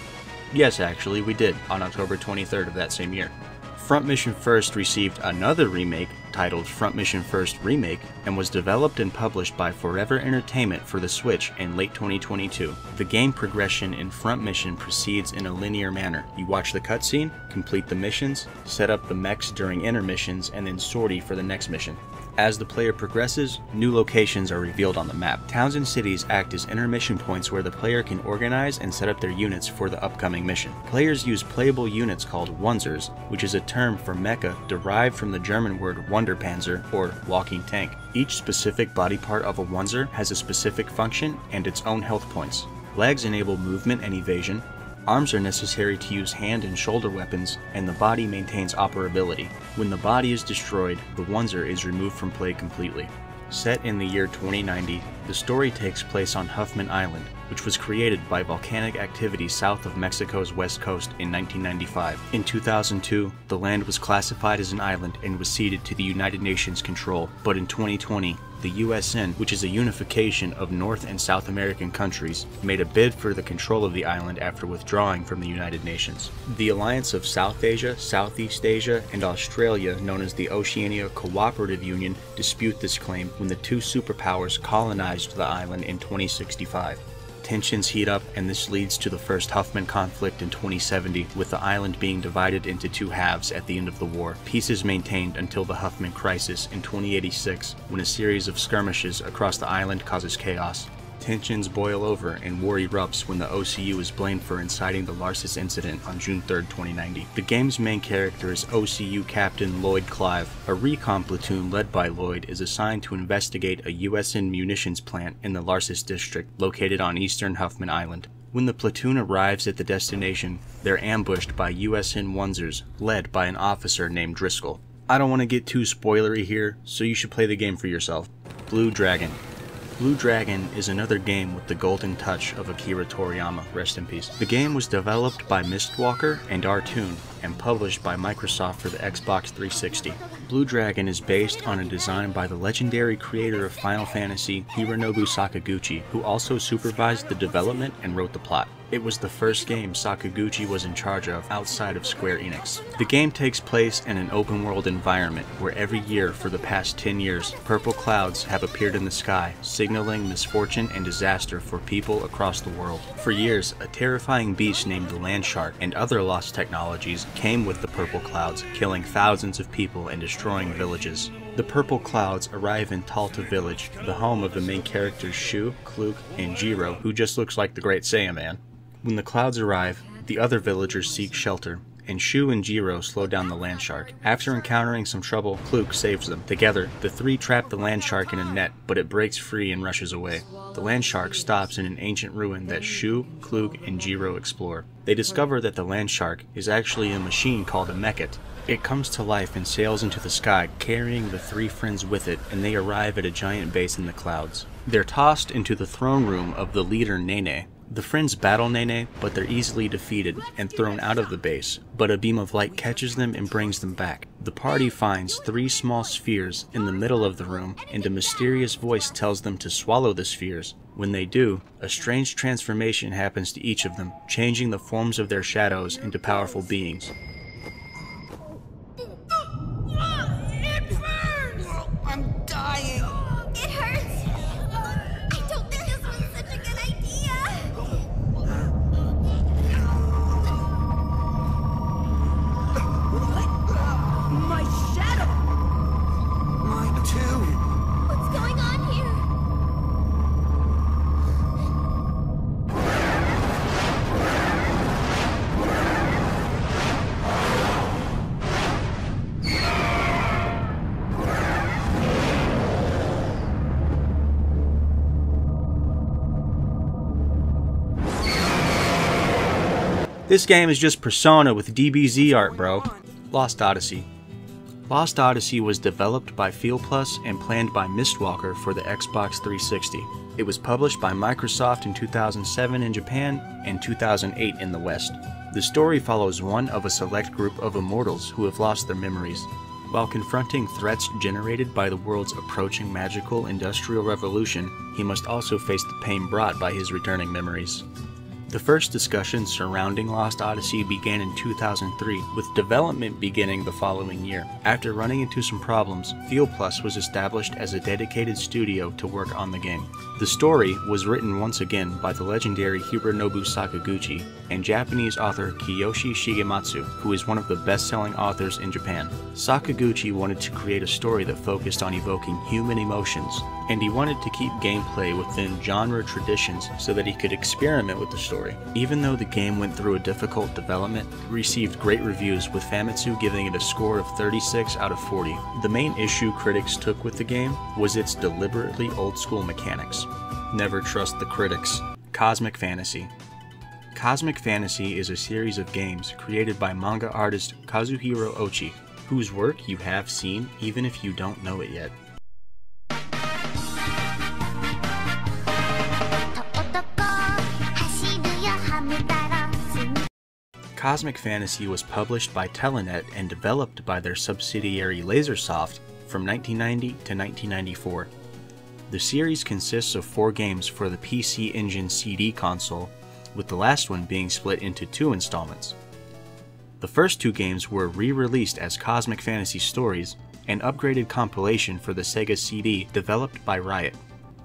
Yes, actually, we did, on October 23rd of that same year. Front Mission First received another remake titled Front Mission First Remake and was developed and published by Forever Entertainment for the Switch in late 2022. The game progression in Front Mission proceeds in a linear manner. You watch the cutscene, complete the missions, set up the mechs during intermissions, and then sortie for the next mission. As the player progresses, new locations are revealed on the map. Towns and cities act as intermission points where the player can organize and set up their units for the upcoming mission. Players use playable units called Wunzers, which is a term for mecha derived from the German word Wunderpanzer, or walking tank. Each specific body part of a Wunzer has a specific function and its own health points. Legs enable movement and evasion. Arms are necessary to use hand and shoulder weapons, and the body maintains operability. When the body is destroyed, the Wunzer is removed from play completely. Set in the year 2090, the story takes place on Huffman Island, which was created by volcanic activity south of Mexico's west coast in 1995. In 2002, the land was classified as an island and was ceded to the United Nations control, but in 2020, the USN, which is a unification of North and South American countries, made a bid for the control of the island after withdrawing from the United Nations. The Alliance of South Asia, Southeast Asia, and Australia, known as the Oceania Cooperative Union, dispute this claim when the two superpowers colonized the island in 2065. Tensions heat up, and this leads to the first Huffman conflict in 2070, with the island being divided into two halves at the end of the war. Peace is maintained until the Huffman Crisis in 2086, when a series of skirmishes across the island causes chaos. Tensions boil over and war erupts when the OCU is blamed for inciting the Larsis incident on June 3, 2090. The game's main character is OCU Captain Lloyd Clive. A recon platoon led by Lloyd is assigned to investigate a USN munitions plant in the Larsis district located on eastern Huffman Island. When the platoon arrives at the destination, they're ambushed by USN Wunzers, led by an officer named Driscoll. I don't want to get too spoilery here, so you should play the game for yourself. Blue Dragon. Blue Dragon is another game with the golden touch of Akira Toriyama, rest in peace. The game was developed by Mistwalker and Artoon and published by Microsoft for the Xbox 360. Blue Dragon is based on a design by the legendary creator of Final Fantasy, Hironobu Sakaguchi, who also supervised the development and wrote the plot. It was the first game Sakaguchi was in charge of outside of Square Enix. The game takes place in an open world environment where every year for the past 10 years, purple clouds have appeared in the sky, signaling misfortune and disaster for people across the world. For years, a terrifying beast named the Land Shark and other lost technologies came with the purple clouds, killing thousands of people and destroying villages. The purple clouds arrive in Talta Village, the home of the main characters Shu, Kluk, and Jiro, who just looks like the Great Saiyaman. When the clouds arrive, the other villagers seek shelter, and Shu and Jiro slow down the land shark. After encountering some trouble, Kluk saves them. Together, the three trap the land shark in a net, but it breaks free and rushes away. The land shark stops in an ancient ruin that Shu, Kluk, and Jiro explore. They discover that the land shark is actually a machine called a Mechat. It comes to life and sails into the sky, carrying the three friends with it, and they arrive at a giant base in the clouds. They're tossed into the throne room of the leader Nene. The friends battle Nene, but they're easily defeated and thrown out of the base, but a beam of light catches them and brings them back. The party finds three small spheres in the middle of the room, and a mysterious voice tells them to swallow the spheres. When they do, a strange transformation happens to each of them, changing the forms of their shadows into powerful beings. It burns! I'm dying! It hurts! I don't think this was such a good idea! My shadow! Mine too! What's going on here? This game is just Persona with DBZ art, bro. Lost Odyssey. Lost Odyssey was developed by Fieldplus and planned by Mistwalker for the Xbox 360. It was published by Microsoft in 2007 in Japan and 2008 in the West. The story follows one of a select group of immortals who have lost their memories. While confronting threats generated by the world's approaching magical industrial revolution, he must also face the pain brought by his returning memories. The first discussions surrounding Lost Odyssey began in 2003, with development beginning the following year. After running into some problems, Fieldplus was established as a dedicated studio to work on the game. The story was written once again by the legendary Hironobu Sakaguchi and Japanese author Kiyoshi Shigematsu, who is one of the best-selling authors in Japan. Sakaguchi wanted to create a story that focused on evoking human emotions, and he wanted to keep gameplay within genre traditions so that he could experiment with the story. Even though the game went through a difficult development, it received great reviews, with Famitsu giving it a score of 36 out of 40. The main issue critics took with the game was its deliberately old-school mechanics. Never trust the critics. Cosmic Fantasy. Cosmic Fantasy is a series of games created by manga artist Kazuhiro Ochi, whose work you have seen even if you don't know it yet. Cosmic Fantasy was published by Telenet and developed by their subsidiary Lasersoft from 1990 to 1994. The series consists of 4 games for the PC Engine CD console, with the last one being split into 2 installments. The first 2 games were re-released as Cosmic Fantasy Stories, an upgraded compilation for the Sega CD developed by Riot.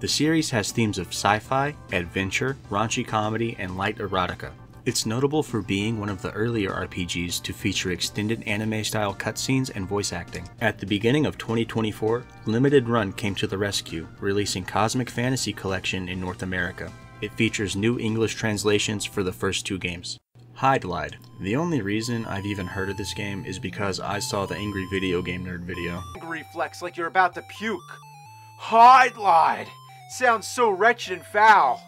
The series has themes of sci-fi, adventure, raunchy comedy, and light erotica. It's notable for being one of the earlier RPGs to feature extended anime-style cutscenes and voice acting. At the beginning of 2024, Limited Run came to the rescue, releasing Cosmic Fantasy Collection in North America. It features new English translations for the first 2 games. Hide-Lied. The only reason I've even heard of this game is because I saw the Angry Video Game Nerd video. Reflex like you're about to puke. Hide-Lied! Sounds so wretched and foul.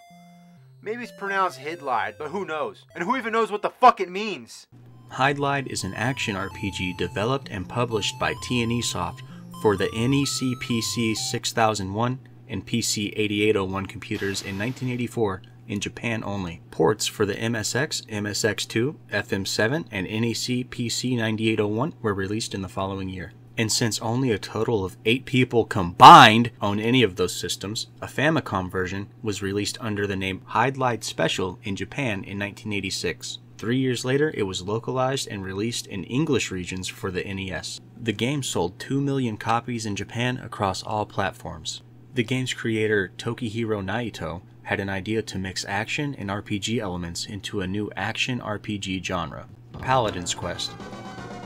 Maybe it's pronounced Hid-Lied, but who knows? And who even knows what the fuck it means? Hide-Lied is an action RPG developed and published by T&E Soft for the NEC PC 6001 and PC 8801 computers in 1984 in Japan only. Ports for the MSX, MSX2, FM7, and NEC PC 9801 were released in the following year. And since only a total of 8 people combined own any of those systems, a Famicom version was released under the name Hide-Light Special in Japan in 1986. 3 years later, it was localized and released in English regions for the NES. The game sold 2 million copies in Japan across all platforms. The game's creator, Tokihiro Naito, had an idea to mix action and RPG elements into a new action RPG genre, Paladin's Quest.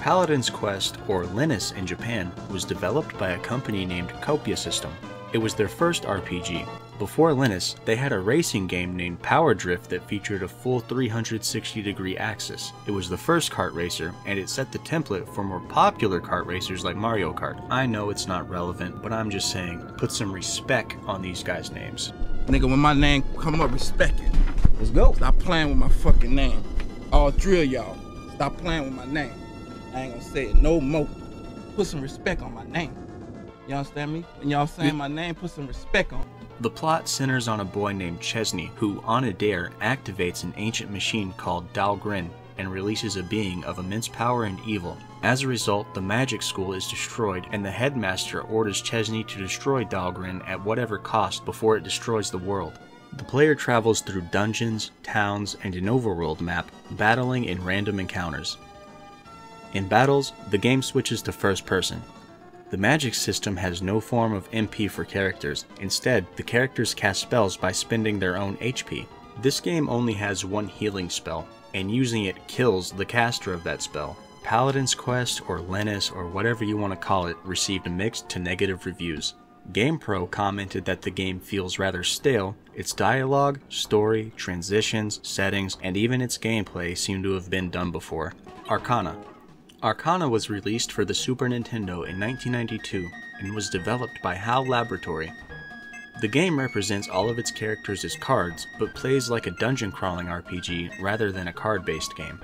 Paladin's Quest, or Linus in Japan, was developed by a company named Copia System. It was their first RPG. Before Linus, they had a racing game named Power Drift that featured a full 360-degree axis. It was the first kart racer, and it set the template for more popular kart racers like Mario Kart. I know it's not relevant, but I'm just saying, put some respect on these guys' names. Nigga, when my name come up, respect it. Let's go. Stop playing with my fucking name. All 3 of y'all, stop playing with my name. I ain't gonna say it no more. Put some respect on my name. You understand me? When y'all saying my name, put some respect on it. The plot centers on a boy named Chesney who, on a dare, activates an ancient machine called Dahlgren and releases a being of immense power and evil. As a result, the magic school is destroyed and the headmaster orders Chesney to destroy Dahlgren at whatever cost before it destroys the world. The player travels through dungeons, towns, and an overworld map, battling in random encounters. In battles, the game switches to first person. The magic system has no form of MP for characters. Instead, the characters cast spells by spending their own HP. This game only has one healing spell, and using it kills the caster of that spell. Paladin's Quest, or Linus, or whatever you want to call it, received mixed to negative reviews. GamePro commented that the game feels rather stale. Its dialogue, story, transitions, settings, and even its gameplay seem to have been done before. Arcana. Arcana was released for the Super Nintendo in 1992 and was developed by HAL Laboratory. The game represents all of its characters as cards, but plays like a dungeon crawling RPG rather than a card-based game.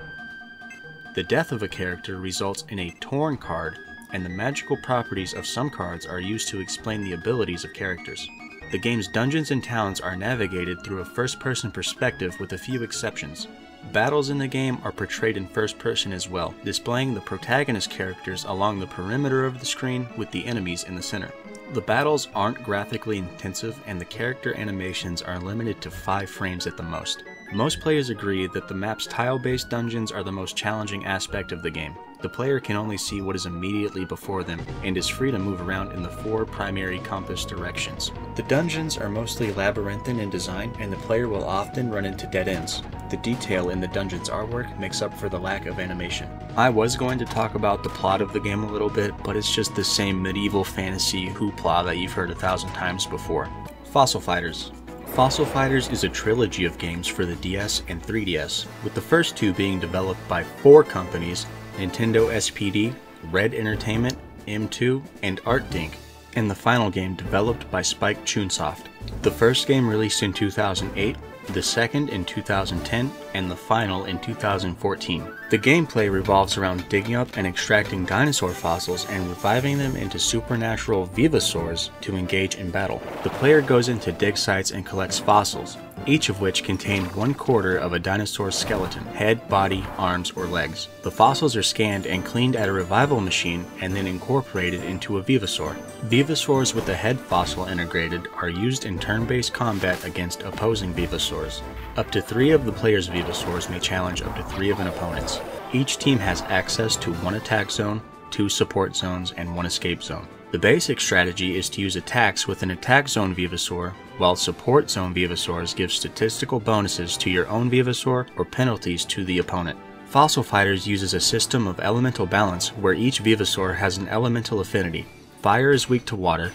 The death of a character results in a torn card, and the magical properties of some cards are used to explain the abilities of characters. The game's dungeons and towns are navigated through a first-person perspective with a few exceptions. Battles in the game are portrayed in first person as well, displaying the protagonist characters along the perimeter of the screen with the enemies in the center. The battles aren't graphically intensive and the character animations are limited to 5 frames at the most. Most players agree that the map's tile-based dungeons are the most challenging aspect of the game. The player can only see what is immediately before them and is free to move around in the 4 primary compass directions. The dungeons are mostly labyrinthine in design and the player will often run into dead ends. The detail in the dungeon's artwork makes up for the lack of animation. I was going to talk about the plot of the game a little bit, but it's just the same medieval fantasy hoopla that you've heard 1,000 times before. Fossil Fighters. Fossil Fighters is a trilogy of games for the DS and 3DS, with the first 2 being developed by 4 companies: Nintendo SPD, Red Entertainment, M2, and ArtDink, and the final game developed by Spike Chunsoft. The first game released in 2008, the second in 2010, and the final in 2014. The gameplay revolves around digging up and extracting dinosaur fossils and reviving them into supernatural Vivasaurs to engage in battle. The player goes into dig sites and collects fossils, each of which contain 1/4 of a dinosaur's skeleton, head, body, arms, or legs. The fossils are scanned and cleaned at a revival machine and then incorporated into a Vivasaur. Vivasaurs with the head fossil integrated are used in turn-based combat against opposing Vivasaurs. Up to 3 of the player's Vivasaurs may challenge up to 3 of an opponent's. Each team has access to 1 attack zone, 2 support zones, and 1 escape zone. The basic strategy is to use attacks with an attack zone Vivasaur, while support zone Vivasaurs give statistical bonuses to your own Vivasaur or penalties to the opponent. Fossil Fighters uses a system of elemental balance where each Vivasaur has an elemental affinity. Fire is weak to water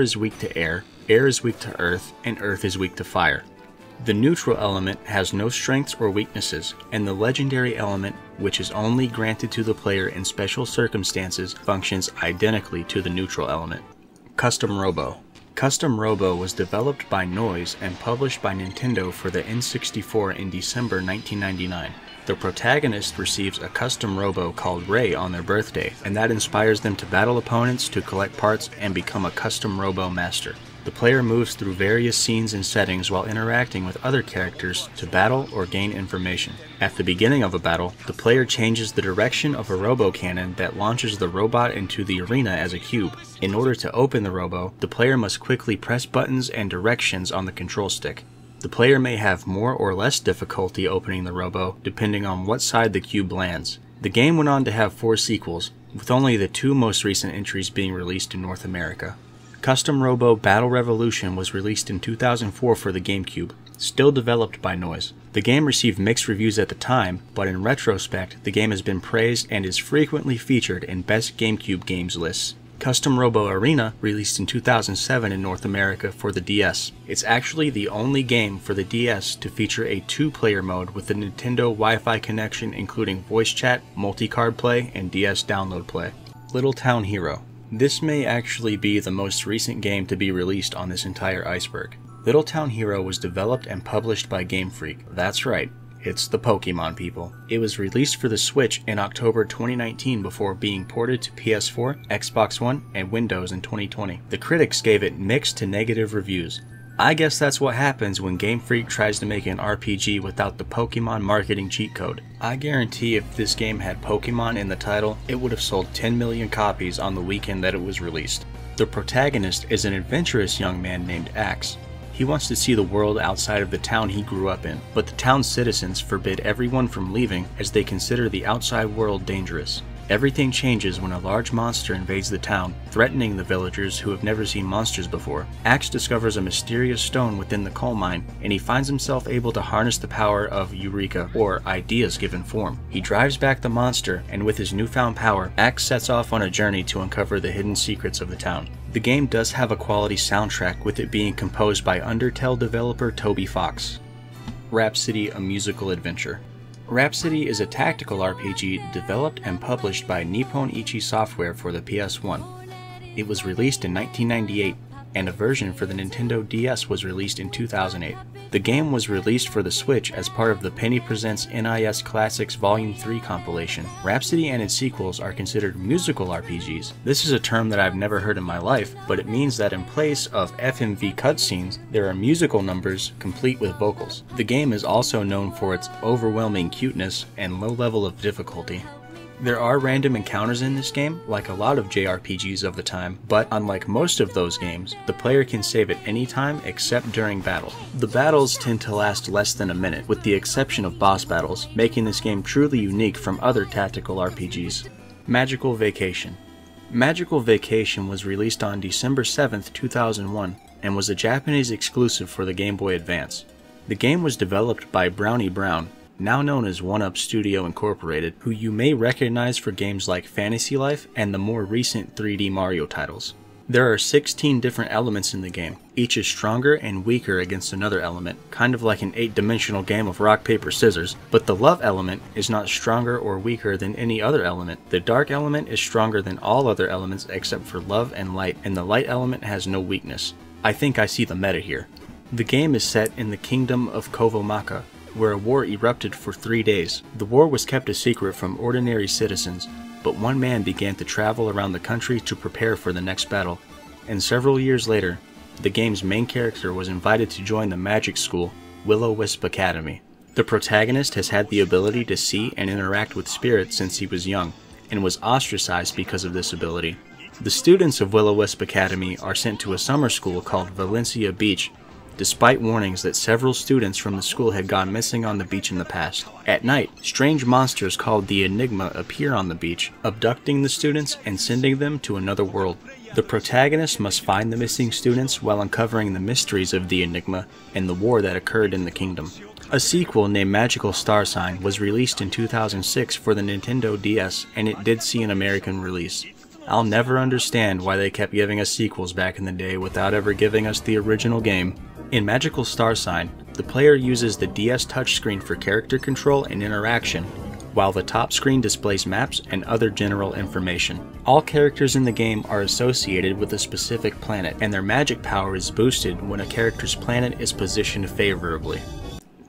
is weak to air is weak to earth, and earth is weak to fire. The neutral element has no strengths or weaknesses, and the legendary element, which is only granted to the player in special circumstances, functions identically to the neutral element. Custom Robo. Custom Robo was developed by Noise and published by Nintendo for the N64 in December 1999. The protagonist receives a custom robo called Ray on their birthday, and that inspires them to battle opponents, to collect parts, and become a custom robo master. The player moves through various scenes and settings while interacting with other characters to battle or gain information. At the beginning of a battle, the player changes the direction of a robo-cannon that launches the robot into the arena as a cube. In order to open the robo, the player must quickly press buttons and directions on the control stick. The player may have more or less difficulty opening the robo, depending on what side the cube lands. The game went on to have 4 sequels, with only the 2 most recent entries being released in North America. Custom Robo Battle Revolution was released in 2004 for the GameCube, still developed by Noise. The game received mixed reviews at the time, but in retrospect, the game has been praised and is frequently featured in Best GameCube Games lists. Custom Robo Arena released in 2007 in North America for the DS. It's actually the only game for the DS to feature a 2-player mode with the Nintendo Wi-Fi connection including voice chat, multi-card play, and DS download play. Little Town Hero. This may actually be the most recent game to be released on this entire Iceberg. Little Town Hero was developed and published by Game Freak. That's right, it's the Pokemon people. It was released for the Switch in October 2019 before being ported to PS4, Xbox One, and Windows in 2020. The critics gave it mixed to negative reviews. I guess that's what happens when Game Freak tries to make an RPG without the Pokemon marketing cheat code. I guarantee if this game had Pokemon in the title, it would have sold 10 million copies on the weekend that it was released. The protagonist is an adventurous young man named Axe. He wants to see the world outside of the town he grew up in, but the town's citizens forbid everyone from leaving as they consider the outside world dangerous. Everything changes when a large monster invades the town, threatening the villagers who have never seen monsters before. Axe discovers a mysterious stone within the coal mine, and he finds himself able to harness the power of Eureka, or ideas given form. He drives back the monster, and with his newfound power, Axe sets off on a journey to uncover the hidden secrets of the town. The game does have a quality soundtrack, with it being composed by Undertale developer Toby Fox. Rhapsody: A Musical Adventure. Rhapsody is a tactical RPG developed and published by Nippon Ichi Software for the PS1. It was released in 1998, and a version for the Nintendo DS was released in 2008. The game was released for the Switch as part of the Penny Presents NIS Classics Volume 3 compilation. Rhapsody and its sequels are considered musical RPGs. This is a term that I've never heard in my life, but it means that in place of FMV cutscenes, there are musical numbers complete with vocals. The game is also known for its overwhelming cuteness and low level of difficulty. There are random encounters in this game, like a lot of JRPGs of the time, but unlike most of those games, the player can save at any time except during battle. The battles tend to last less than a minute, with the exception of boss battles, making this game truly unique from other tactical RPGs. Magical Vacation. Magical Vacation was released on December 7th, 2001, and was a Japanese exclusive for the Game Boy Advance. The game was developed by Brownie Brown, now known as 1UP Studio Incorporated, who you may recognize for games like Fantasy Life and the more recent 3D Mario titles. There are 16 different elements in the game. Each is stronger and weaker against another element, kind of like an 8-dimensional game of rock, paper, scissors, but the love element is not stronger or weaker than any other element. The dark element is stronger than all other elements except for love and light, and the light element has no weakness. I think I see the meta here. The game is set in the kingdom of Kovomaka, where a war erupted for 3 days. The war was kept a secret from ordinary citizens, but one man began to travel around the country to prepare for the next battle, and several years later, the game's main character was invited to join the magic school, Will-O-Wisp Academy. The protagonist has had the ability to see and interact with spirits since he was young, and was ostracized because of this ability. The students of Will-O-Wisp Academy are sent to a summer school called Valencia Beach, despite warnings that several students from the school had gone missing on the beach in the past. At night, strange monsters called the Enigma appear on the beach, abducting the students and sending them to another world. The protagonist must find the missing students while uncovering the mysteries of the Enigma and the war that occurred in the kingdom. A sequel named Magical Star Sign was released in 2006 for the Nintendo DS, and it did see an American release. I'll never understand why they kept giving us sequels back in the day without ever giving us the original game. In Magical Star Sign, the player uses the DS touchscreen for character control and interaction, while the top screen displays maps and other general information. All characters in the game are associated with a specific planet, and their magic power is boosted when a character's planet is positioned favorably.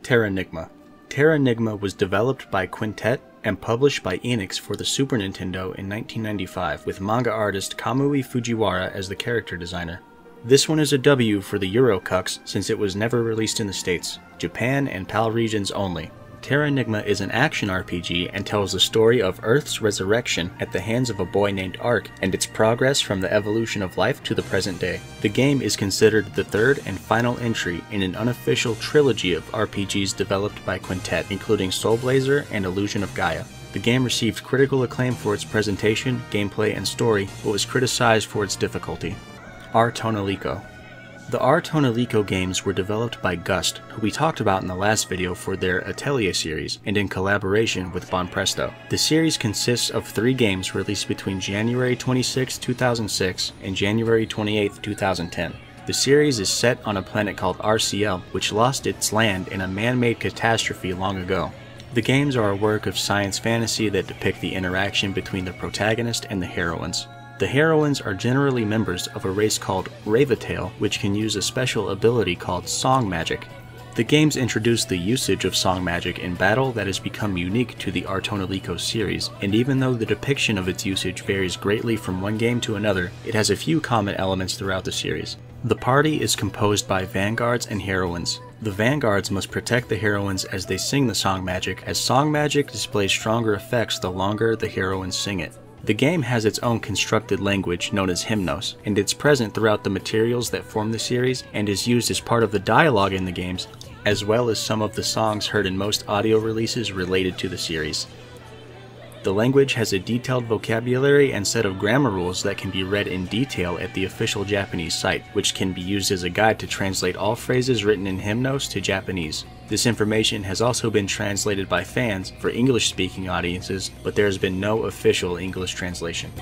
Terranigma. Terranigma was developed by Quintet and published by Enix for the Super Nintendo in 1995, with manga artist Kamui Fujiwara as the character designer. This one is a W for the Eurocucks since it was never released in the States, Japan and PAL regions only. Terranigma is an action RPG and tells the story of Earth's resurrection at the hands of a boy named Ark and its progress from the evolution of life to the present day. The game is considered the third and final entry in an unofficial trilogy of RPGs developed by Quintet, including Soul Blazer and Illusion of Gaia. The game received critical acclaim for its presentation, gameplay, and story, but was criticized for its difficulty. R. Tonalico. The R. Tonalico games were developed by Gust, who we talked about in the last video for their Atelier series, and in collaboration with Bonpresto. The series consists of 3 games released between January 26, 2006 and January 28, 2010. The series is set on a planet called RCL, which lost its land in a man-made catastrophe long ago. The games are a work of science fantasy that depict the interaction between the protagonist and the heroines. The heroines are generally members of a race called Ravatail, which can use a special ability called Song Magic. The games introduce the usage of Song Magic in battle that has become unique to the R. Tonalico series, and even though the depiction of its usage varies greatly from one game to another, it has a few common elements throughout the series. The party is composed by vanguards and heroines. The vanguards must protect the heroines as they sing the Song Magic, as Song Magic displays stronger effects the longer the heroines sing it. The game has its own constructed language known as Hymnos, and it's present throughout the materials that form the series and is used as part of the dialogue in the games, as well as some of the songs heard in most audio releases related to the series. The language has a detailed vocabulary and set of grammar rules that can be read in detail at the official Japanese site, which can be used as a guide to translate all phrases written in Hymnos to Japanese. This information has also been translated by fans for English-speaking audiences, but there has been no official English translation.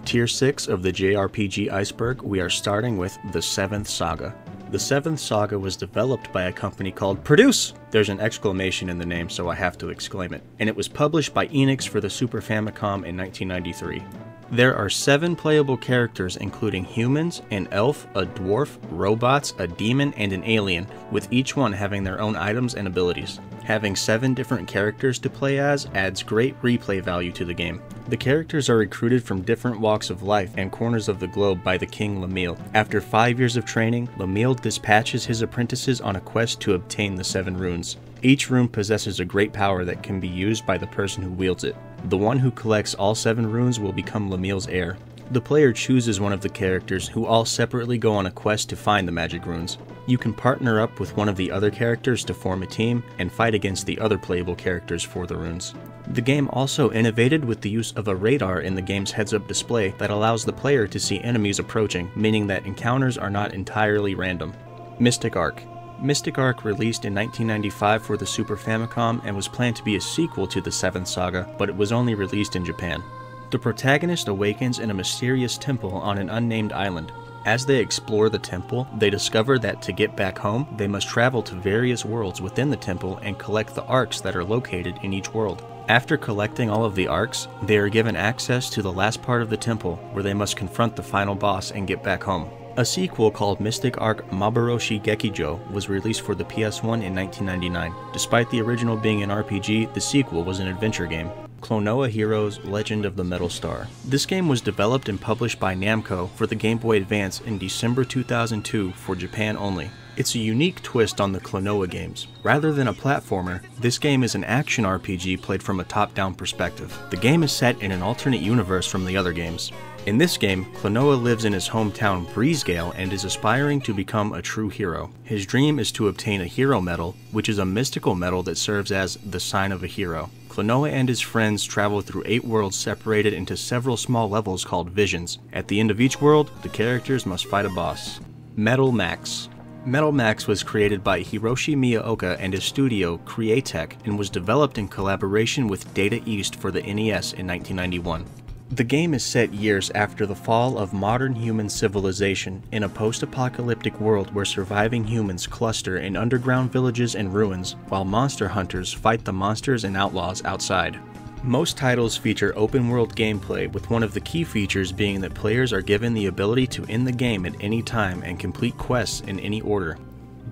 Tier 6 of the JRPG Iceberg, we are starting with the 7th Saga. The 7th Saga was developed by a company called Produce! There's an exclamation in the name, so I have to exclaim it. And it was published by Enix for the Super Famicom in 1993. There are 7 playable characters including humans, an elf, a dwarf, robots, a demon, and an alien, with each one having their own items and abilities. Having 7 different characters to play as adds great replay value to the game. The characters are recruited from different walks of life and corners of the globe by the King Lamil. After 5 years of training, Lamil dispatches his apprentices on a quest to obtain the 7 runes. Each rune possesses a great power that can be used by the person who wields it. The one who collects all 7 runes will become Lamil's heir. The player chooses one of the characters who all separately go on a quest to find the magic runes. You can partner up with one of the other characters to form a team and fight against the other playable characters for the runes. The game also innovated with the use of a radar in the game's heads-up display that allows the player to see enemies approaching, meaning that encounters are not entirely random. Mystic Arc. Mystic Arc released in 1995 for the Super Famicom and was planned to be a sequel to the 7th Saga, but it was only released in Japan. The protagonist awakens in a mysterious temple on an unnamed island. As they explore the temple, they discover that to get back home, they must travel to various worlds within the temple and collect the arcs that are located in each world. After collecting all of the arcs, they are given access to the last part of the temple, where they must confront the final boss and get back home. A sequel called Mystic Arc Maboroshi Gekijo was released for the PS1 in 1999. Despite the original being an RPG, the sequel was an adventure game. Klonoa Heroes Legend of the Metal Star. This game was developed and published by Namco for the Game Boy Advance in December 2002 for Japan only. It's a unique twist on the Klonoa games. Rather than a platformer, this game is an action RPG played from a top-down perspective. The game is set in an alternate universe from the other games. In this game, Klonoa lives in his hometown Breezegale and is aspiring to become a true hero. His dream is to obtain a hero medal, which is a mystical medal that serves as the sign of a hero. Klonoa and his friends travel through 8 worlds separated into several small levels called visions. At the end of each world, the characters must fight a boss. Metal Max. Metal Max was created by Hiroshi Miyaoka and his studio, Createch, and was developed in collaboration with Data East for the NES in 1991. The game is set years after the fall of modern human civilization in a post-apocalyptic world where surviving humans cluster in underground villages and ruins, while monster hunters fight the monsters and outlaws outside. Most titles feature open-world gameplay, with one of the key features being that players are given the ability to end the game at any time and complete quests in any order.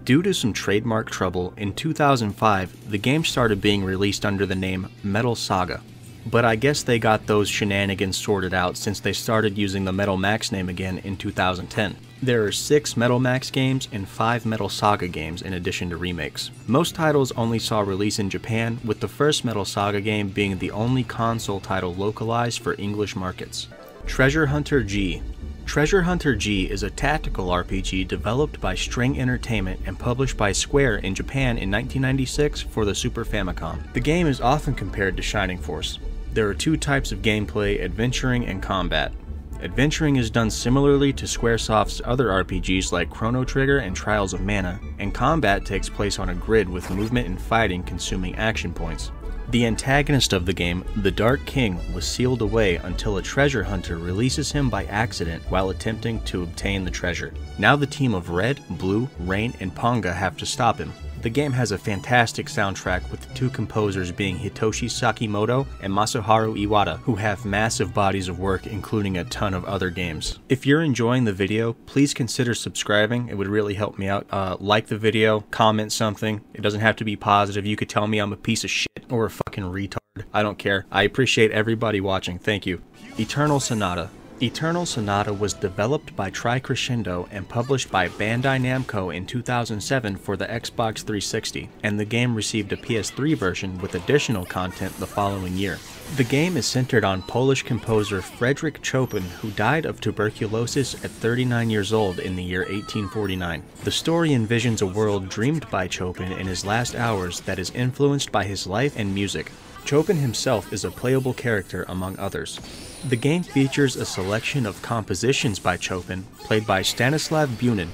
Due to some trademark trouble, in 2005, the game started being released under the name Metal Saga. But I guess they got those shenanigans sorted out since they started using the Metal Max name again in 2010. There are 6 Metal Max games and 5 Metal Saga games in addition to remakes. Most titles only saw release in Japan, with the first Metal Saga game being the only console title localized for English markets. Treasure Hunter G. Treasure Hunter G is a tactical RPG developed by String Entertainment and published by Square in Japan in 1996 for the Super Famicom. The game is often compared to Shining Force. There are 2 types of gameplay: adventuring and combat. Adventuring is done similarly to Squaresoft's other RPGs like Chrono Trigger and Trials of Mana, and combat takes place on a grid with movement and fighting consuming action points. The antagonist of the game, the Dark King, was sealed away until a treasure hunter releases him by accident while attempting to obtain the treasure. Now the team of Red, Blue, Rain, and Ponga have to stop him. The game has a fantastic soundtrack, with the 2 composers being Hitoshi Sakimoto and Masaharu Iwata, who have massive bodies of work including a ton of other games. If you're enjoying the video, please consider subscribing. It would really help me out. Like the video, comment something. It doesn't have to be positive. You could tell me I'm a piece of shit or a fucking retard. I don't care. I appreciate everybody watching. Thank you. Eternal Sonata. Eternal Sonata was developed by Tri-Crescendo and published by Bandai Namco in 2007 for the Xbox 360, and the game received a PS3 version with additional content the following year. The game is centered on Polish composer Frederick Chopin, who died of tuberculosis at 39 years old in the year 1849. The story envisions a world dreamed by Chopin in his last hours that is influenced by his life and music. Chopin himself is a playable character among others. The game features a selection of compositions by Chopin, played by Stanislav Bunin.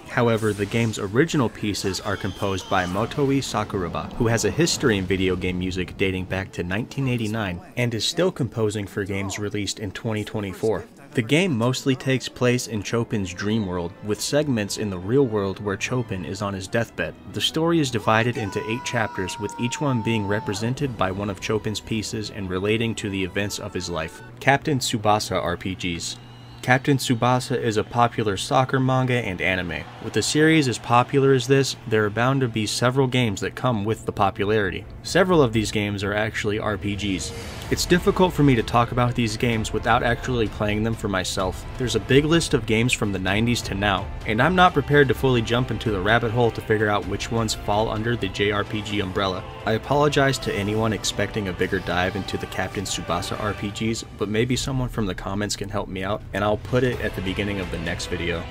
However, the game's original pieces are composed by Motoi Sakuraba, who has a history in video game music dating back to 1989 and is still composing for games released in 2024. The game mostly takes place in Chopin's dream world, with segments in the real world where Chopin is on his deathbed. The story is divided into 8 chapters, with each one being represented by one of Chopin's pieces and relating to the events of his life. Captain Tsubasa RPGs. Captain Tsubasa is a popular soccer manga and anime. With a series as popular as this, there are bound to be several games that come with the popularity. Several of these games are actually RPGs. It's difficult for me to talk about these games without actually playing them for myself. There's a big list of games from the 90s to now, and I'm not prepared to fully jump into the rabbit hole to figure out which ones fall under the JRPG umbrella. I apologize to anyone expecting a bigger dive into the Captain Tsubasa RPGs, but maybe someone from the comments can help me out, and I'll put it at the beginning of the next video.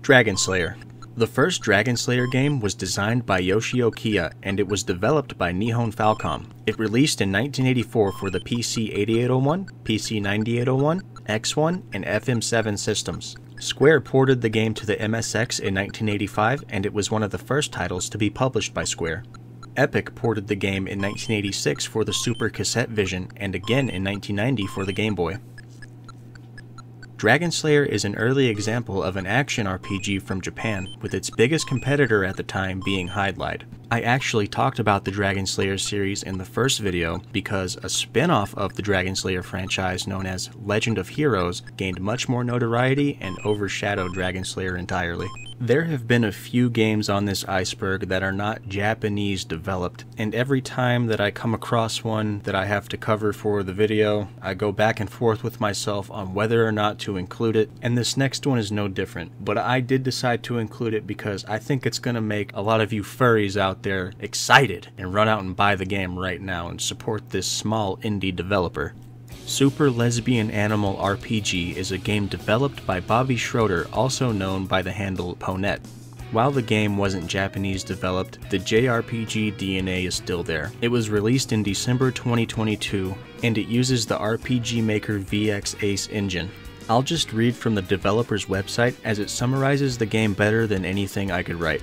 Dragon Slayer. The first Dragon Slayer game was designed by Yoshio Kiya, and it was developed by Nihon Falcom. It released in 1984 for the PC 8801, PC 9801, X1, and FM7 systems. Square ported the game to the MSX in 1985, and it was one of the first titles to be published by Square. Epic ported the game in 1986 for the Super Cassette Vision, and again in 1990 for the Game Boy. Dragon Slayer is an early example of an action RPG from Japan, with its biggest competitor at the time being Hydlide. I actually talked about the Dragon Slayer series in the first video because a spin-off of the Dragon Slayer franchise known as Legend of Heroes gained much more notoriety and overshadowed Dragon Slayer entirely. There have been a few games on this iceberg that are not Japanese developed, and every time that I come across one that I have to cover for the video, I go back and forth with myself on whether or not to include it, and this next one is no different. But I did decide to include it because I think it's going to make a lot of you furries out there excited and run out and buy the game right now and support this small indie developer. Super Lesbian Animal RPG is a game developed by Bobby Schroeder, also known by the handle Ponette. While the game wasn't Japanese developed, the JRPG DNA is still there. It was released in December 2022, and it uses the RPG Maker VX Ace engine. I'll just read from the developer's website as it summarizes the game better than anything I could write.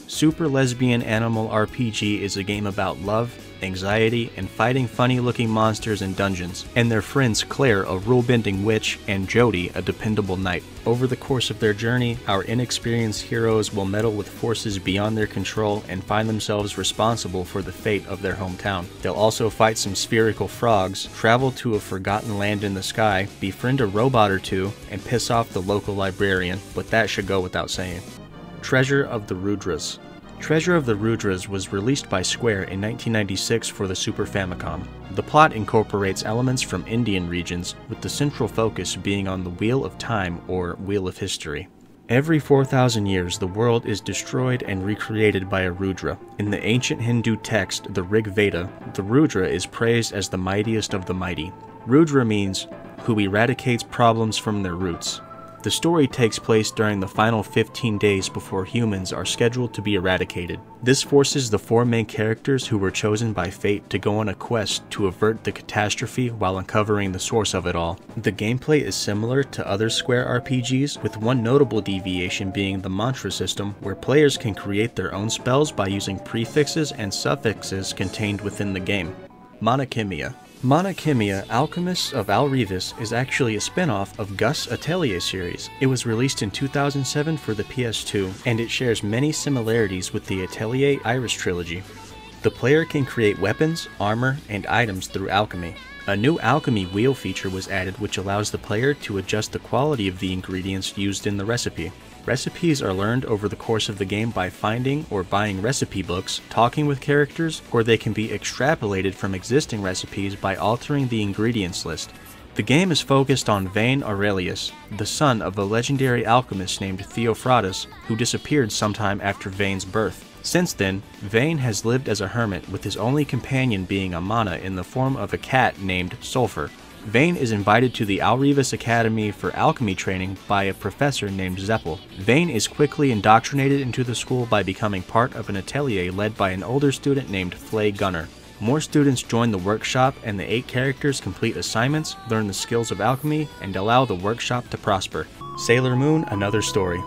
Super Lesbian Animal RPG is a game about love, anxiety, and fighting funny-looking monsters in dungeons, and their friends Claire, a rule-bending witch, and Jody, a dependable knight. Over the course of their journey, our inexperienced heroes will meddle with forces beyond their control and find themselves responsible for the fate of their hometown. They'll also fight some spherical frogs, travel to a forgotten land in the sky, befriend a robot or two, and piss off the local librarian, but that should go without saying. Treasure of the Rudras. Treasure of the Rudras was released by Square in 1996 for the Super Famicom. The plot incorporates elements from Indian regions, with the central focus being on the Wheel of Time or Wheel of History. Every 4,000 years, the world is destroyed and recreated by a Rudra. In the ancient Hindu text, the Rig Veda, the Rudra is praised as the mightiest of the mighty. Rudra means who eradicates problems from their roots. The story takes place during the final 15 days before humans are scheduled to be eradicated. This forces the 4 main characters who were chosen by fate to go on a quest to avert the catastrophe while uncovering the source of it all. The gameplay is similar to other Square RPGs, with one notable deviation being the mantra system, where players can create their own spells by using prefixes and suffixes contained within the game. Monachemia. Monachemia, Alchemists of Alrevis is actually a spin-off of Gus' Atelier series. It was released in 2007 for the PS2, and it shares many similarities with the Atelier Iris trilogy. The player can create weapons, armor, and items through alchemy. A new alchemy wheel feature was added which allows the player to adjust the quality of the ingredients used in the recipe. Recipes are learned over the course of the game by finding or buying recipe books, talking with characters, or they can be extrapolated from existing recipes by altering the ingredients list. The game is focused on Vane Aurelius, the son of a legendary alchemist named Theophrodus, who disappeared sometime after Vane's birth. Since then, Vane has lived as a hermit, with his only companion being a mana in the form of a cat named Sulfur. Vane is invited to the Alrevis Academy for alchemy training by a professor named Zeppel. Vane is quickly indoctrinated into the school by becoming part of an atelier led by an older student named Flay Gunner. More students join the workshop, and the 8 characters complete assignments, learn the skills of alchemy, and allow the workshop to prosper. Sailor Moon: Another Story.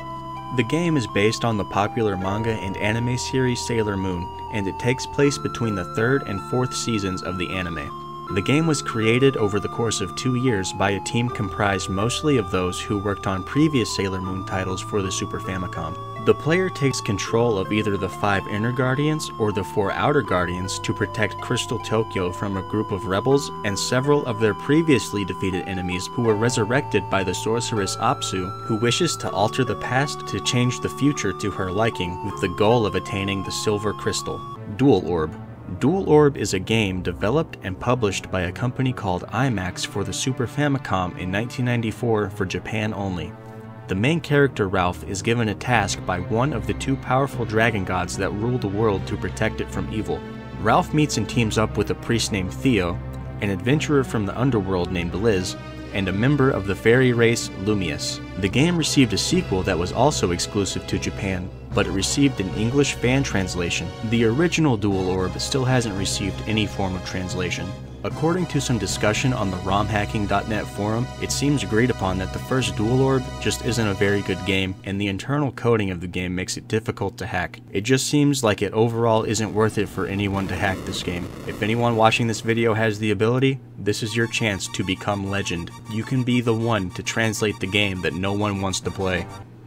The game is based on the popular manga and anime series Sailor Moon, and it takes place between the 3rd and 4th seasons of the anime. The game was created over the course of 2 years by a team comprised mostly of those who worked on previous Sailor Moon titles for the Super Famicom. The player takes control of either the 5 Inner Guardians or the 4 Outer Guardians to protect Crystal Tokyo from a group of rebels and several of their previously defeated enemies who were resurrected by the sorceress Apsu, who wishes to alter the past to change the future to her liking with the goal of attaining the Silver Crystal. Dual Orb. Dual Orb is a game developed and published by a company called IMAX for the Super Famicom in 1994 for Japan only. The main character Ralph is given a task by one of the 2 powerful dragon gods that rule the world to protect it from evil. Ralph meets and teams up with a priest named Theo, an adventurer from the underworld named Liz, and a member of the fairy race Lumius. The game received a sequel that was also exclusive to Japan, but it received an English fan translation. The original Dual Orb still hasn't received any form of translation. According to some discussion on the romhacking.net forum, it seems agreed upon that the first Dual Orb just isn't a very good game, and the internal coding of the game makes it difficult to hack. It just seems like it overall isn't worth it for anyone to hack this game. If anyone watching this video has the ability, this is your chance to become legend. You can be the one to translate the game that no one wants to play.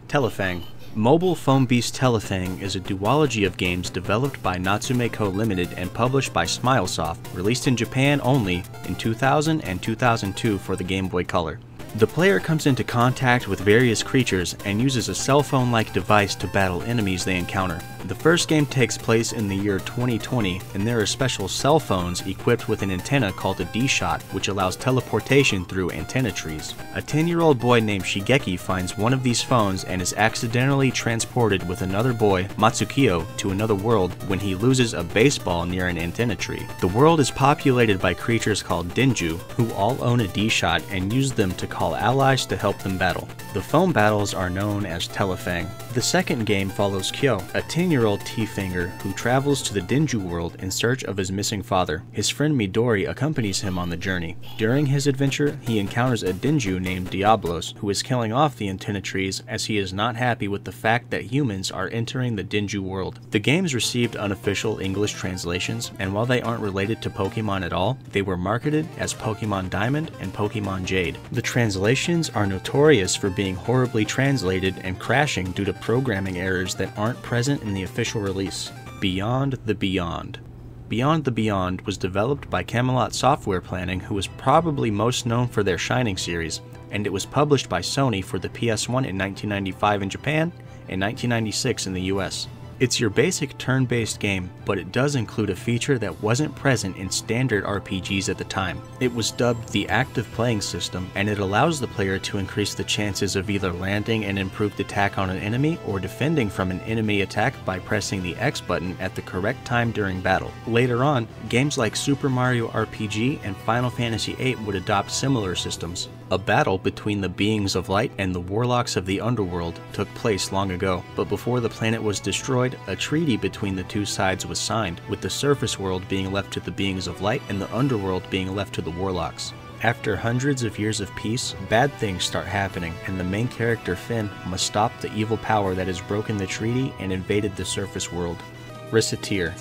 Telefang. Mobile Phone Beast Telefang is a duology of games developed by Natsume Co. Limited and published by Smilesoft, released in Japan only in 2000 and 2002 for the Game Boy Color. The player comes into contact with various creatures and uses a cell phone-like device to battle enemies they encounter. The first game takes place in the year 2020, and there are special cell phones equipped with an antenna called a D-Shot, which allows teleportation through antenna trees. A 10-year-old boy named Shigeki finds one of these phones and is accidentally transported with another boy, Matsukiyo, to another world when he loses a baseball near an antenna tree. The world is populated by creatures called Denju, who all own a D-Shot and use them to call allies to help them battle. The phone battles are known as Telefang. The second game follows Kyo, a 10-year-old 9-year-old T-Finger who travels to the Dinju world in search of his missing father. His friend Midori accompanies him on the journey. During his adventure, he encounters a Dinju named Diablos, who is killing off the antenna trees as he is not happy with the fact that humans are entering the Dinju world. The games received unofficial English translations, and while they aren't related to Pokemon at all, they were marketed as Pokemon Diamond and Pokemon Jade. The translations are notorious for being horribly translated and crashing due to programming errors that aren't present in the official release. Beyond the Beyond. Beyond the Beyond was developed by Camelot Software Planning, who is probably most known for their Shining series, and it was published by Sony for the PS1 in 1995 in Japan and 1996 in the US. It's your basic turn-based game, but it does include a feature that wasn't present in standard RPGs at the time. It was dubbed the Active Playing System, and it allows the player to increase the chances of either landing an improved attack on an enemy or defending from an enemy attack by pressing the X button at the correct time during battle. Later on, games like Super Mario RPG and Final Fantasy VIII would adopt similar systems. A battle between the beings of light and the warlocks of the underworld took place long ago, but before the planet was destroyed, a treaty between the two sides was signed, with the surface world being left to the beings of light and the underworld being left to the warlocks. After hundreds of years of peace, bad things start happening, and the main character Finn must stop the evil power that has broken the treaty and invaded the surface world. Reciteer.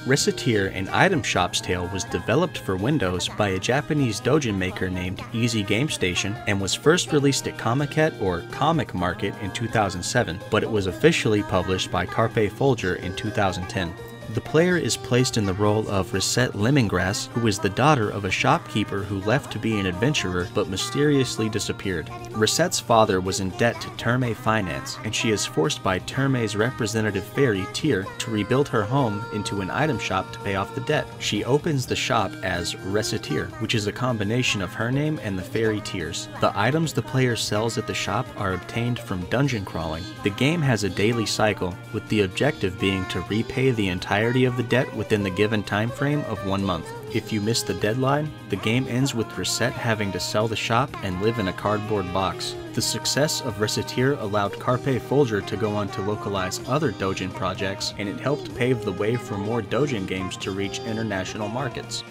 Reciteer, an item shop's tale, was developed for Windows by a Japanese doujin maker named Easy Game Station and was first released at Comiket or Comic Market in 2007, but it was officially published by Carpe Folger in 2010. The player is placed in the role of Risette Lemongrass, who is the daughter of a shopkeeper who left to be an adventurer but mysteriously disappeared. Risette's father was in debt to Terme Finance, and she is forced by Terme's representative fairy, Tyr, to rebuild her home into an item shop to pay off the debt. She opens the shop as Reciteer, which is a combination of her name and the fairy Tyr's. The items the player sells at the shop are obtained from dungeon crawling. The game has a daily cycle, with the objective being to repay the entirety of the debt within the given time frame of 1 month. If you miss the deadline, the game ends with Risette having to sell the shop and live in a cardboard box. The success of Reciteer allowed Carpe Folger to go on to localize other doujin projects, and it helped pave the way for more doujin games to reach international markets.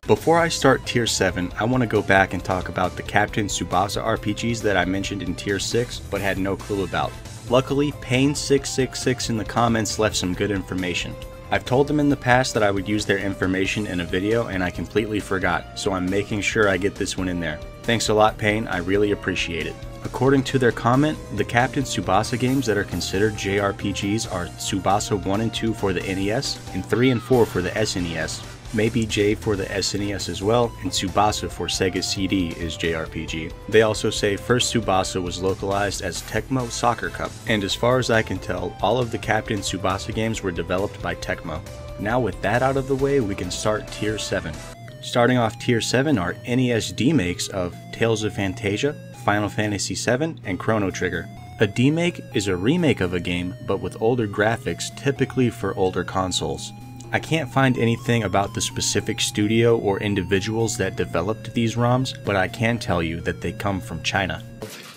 Before I start Tier 7, I want to go back and talk about the Captain Tsubasa RPGs that I mentioned in Tier 6 but had no clue about. Luckily, Pain666 in the comments left some good information. I've told them in the past that I would use their information in a video and I completely forgot, so I'm making sure I get this one in there. Thanks a lot, Pain, I really appreciate it. According to their comment, the Captain Tsubasa games that are considered JRPGs are Tsubasa 1 and 2 for the NES, and 3 and 4 for the SNES. Maybe J for the SNES as well, and Tsubasa for Sega CD is JRPG. They also say first Tsubasa was localized as Tecmo Soccer Cup, and as far as I can tell, all of the Captain Tsubasa games were developed by Tecmo. Now with that out of the way, we can start Tier 7. Starting off Tier 7 are NES D-makes of Tales of Phantasia, Final Fantasy VII, and Chrono Trigger. A D-make is a remake of a game, but with older graphics, typically for older consoles. I can't find anything about the specific studio or individuals that developed these ROMs, but I can tell you that they come from China.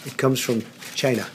It comes from China.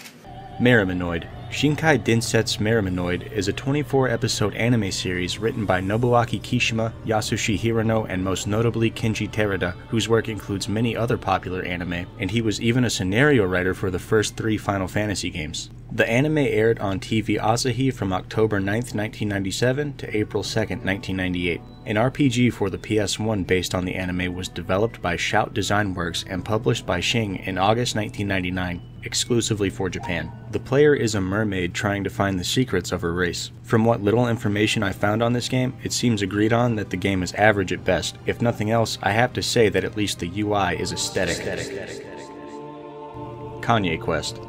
Meriminoid. Shinkai Densetsu Meriminoid is a 24-episode anime series written by Nobuaki Kishima, Yasushi Hirano, and most notably Kenji Terada, whose work includes many other popular anime, and he was even a scenario writer for the first 3 Final Fantasy games. The anime aired on TV Asahi from October 9th, 1997 to April 2nd, 1998. An RPG for the PS1 based on the anime was developed by Shout Design Works and published by Shing in August 1999, exclusively for Japan. The player is a mermaid trying to find the secrets of her race. From what little information I found on this game, it seems agreed on that the game is average at best. If nothing else, I have to say that at least the UI is aesthetic. Kanye Quest.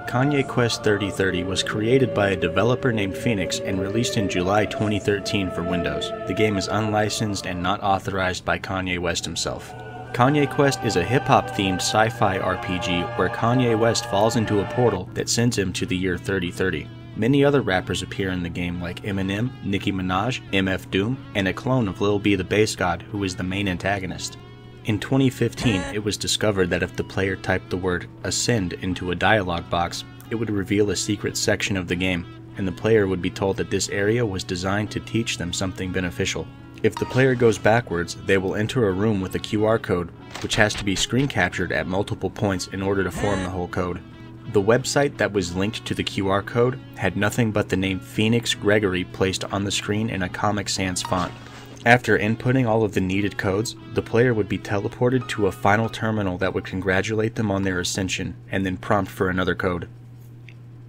Kanye Quest 3030 was created by a developer named Phoenix and released in July 2013 for Windows. The game is unlicensed and not authorized by Kanye West himself. Kanye Quest is a hip-hop themed sci-fi RPG where Kanye West falls into a portal that sends him to the year 3030. Many other rappers appear in the game like Eminem, Nicki Minaj, MF Doom, and a clone of Lil B the Bass God, who is the main antagonist. In 2015, it was discovered that if the player typed the word "ascend" into a dialog box, it would reveal a secret section of the game, and the player would be told that this area was designed to teach them something beneficial. If the player goes backwards, they will enter a room with a QR code, which has to be screen captured at multiple points in order to form the whole code. The website that was linked to the QR code had nothing but the name Phoenix Gregory placed on the screen in a Comic Sans font. After inputting all of the needed codes, the player would be teleported to a final terminal that would congratulate them on their ascension, and then prompt for another code.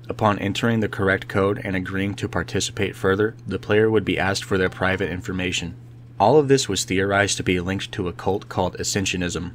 Upon entering the correct code and agreeing to participate further, the player would be asked for their private information. All of this was theorized to be linked to a cult called Ascensionism.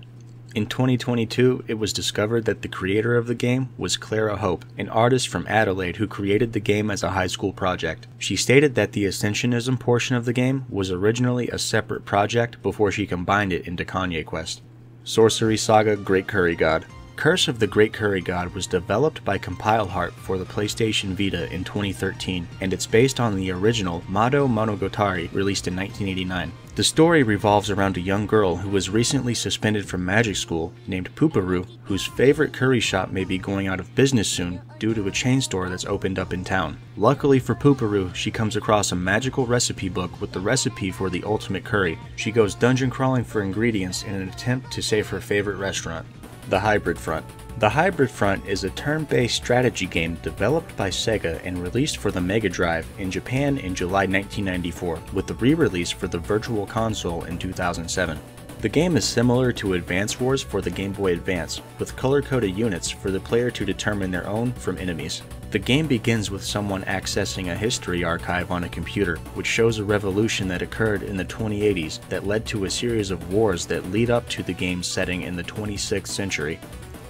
In 2022, it was discovered that the creator of the game was Clara Hope, an artist from Adelaide who created the game as a high school project. She stated that the Ascensionism portion of the game was originally a separate project before she combined it into Kanye Quest. Sorcery Saga Great Curry God. Curse of the Great Curry God was developed by CompileHeart for the PlayStation Vita in 2013, and it's based on the original Mado Monogatari released in 1989. The story revolves around a young girl who was recently suspended from magic school named Pooparoo, whose favorite curry shop may be going out of business soon due to a chain store that's opened up in town. Luckily for Pooparoo, she comes across a magical recipe book with the recipe for the ultimate curry. She goes dungeon crawling for ingredients in an attempt to save her favorite restaurant. The Hybrid Front. The Hybrid Front is a turn-based strategy game developed by Sega and released for the Mega Drive in Japan in July 1994, with the re-release for the Virtual Console in 2007. The game is similar to Advance Wars for the Game Boy Advance, with color-coded units for the player to determine their own from enemies. The game begins with someone accessing a history archive on a computer, which shows a revolution that occurred in the 2080s that led to a series of wars that lead up to the game's setting in the 26th century.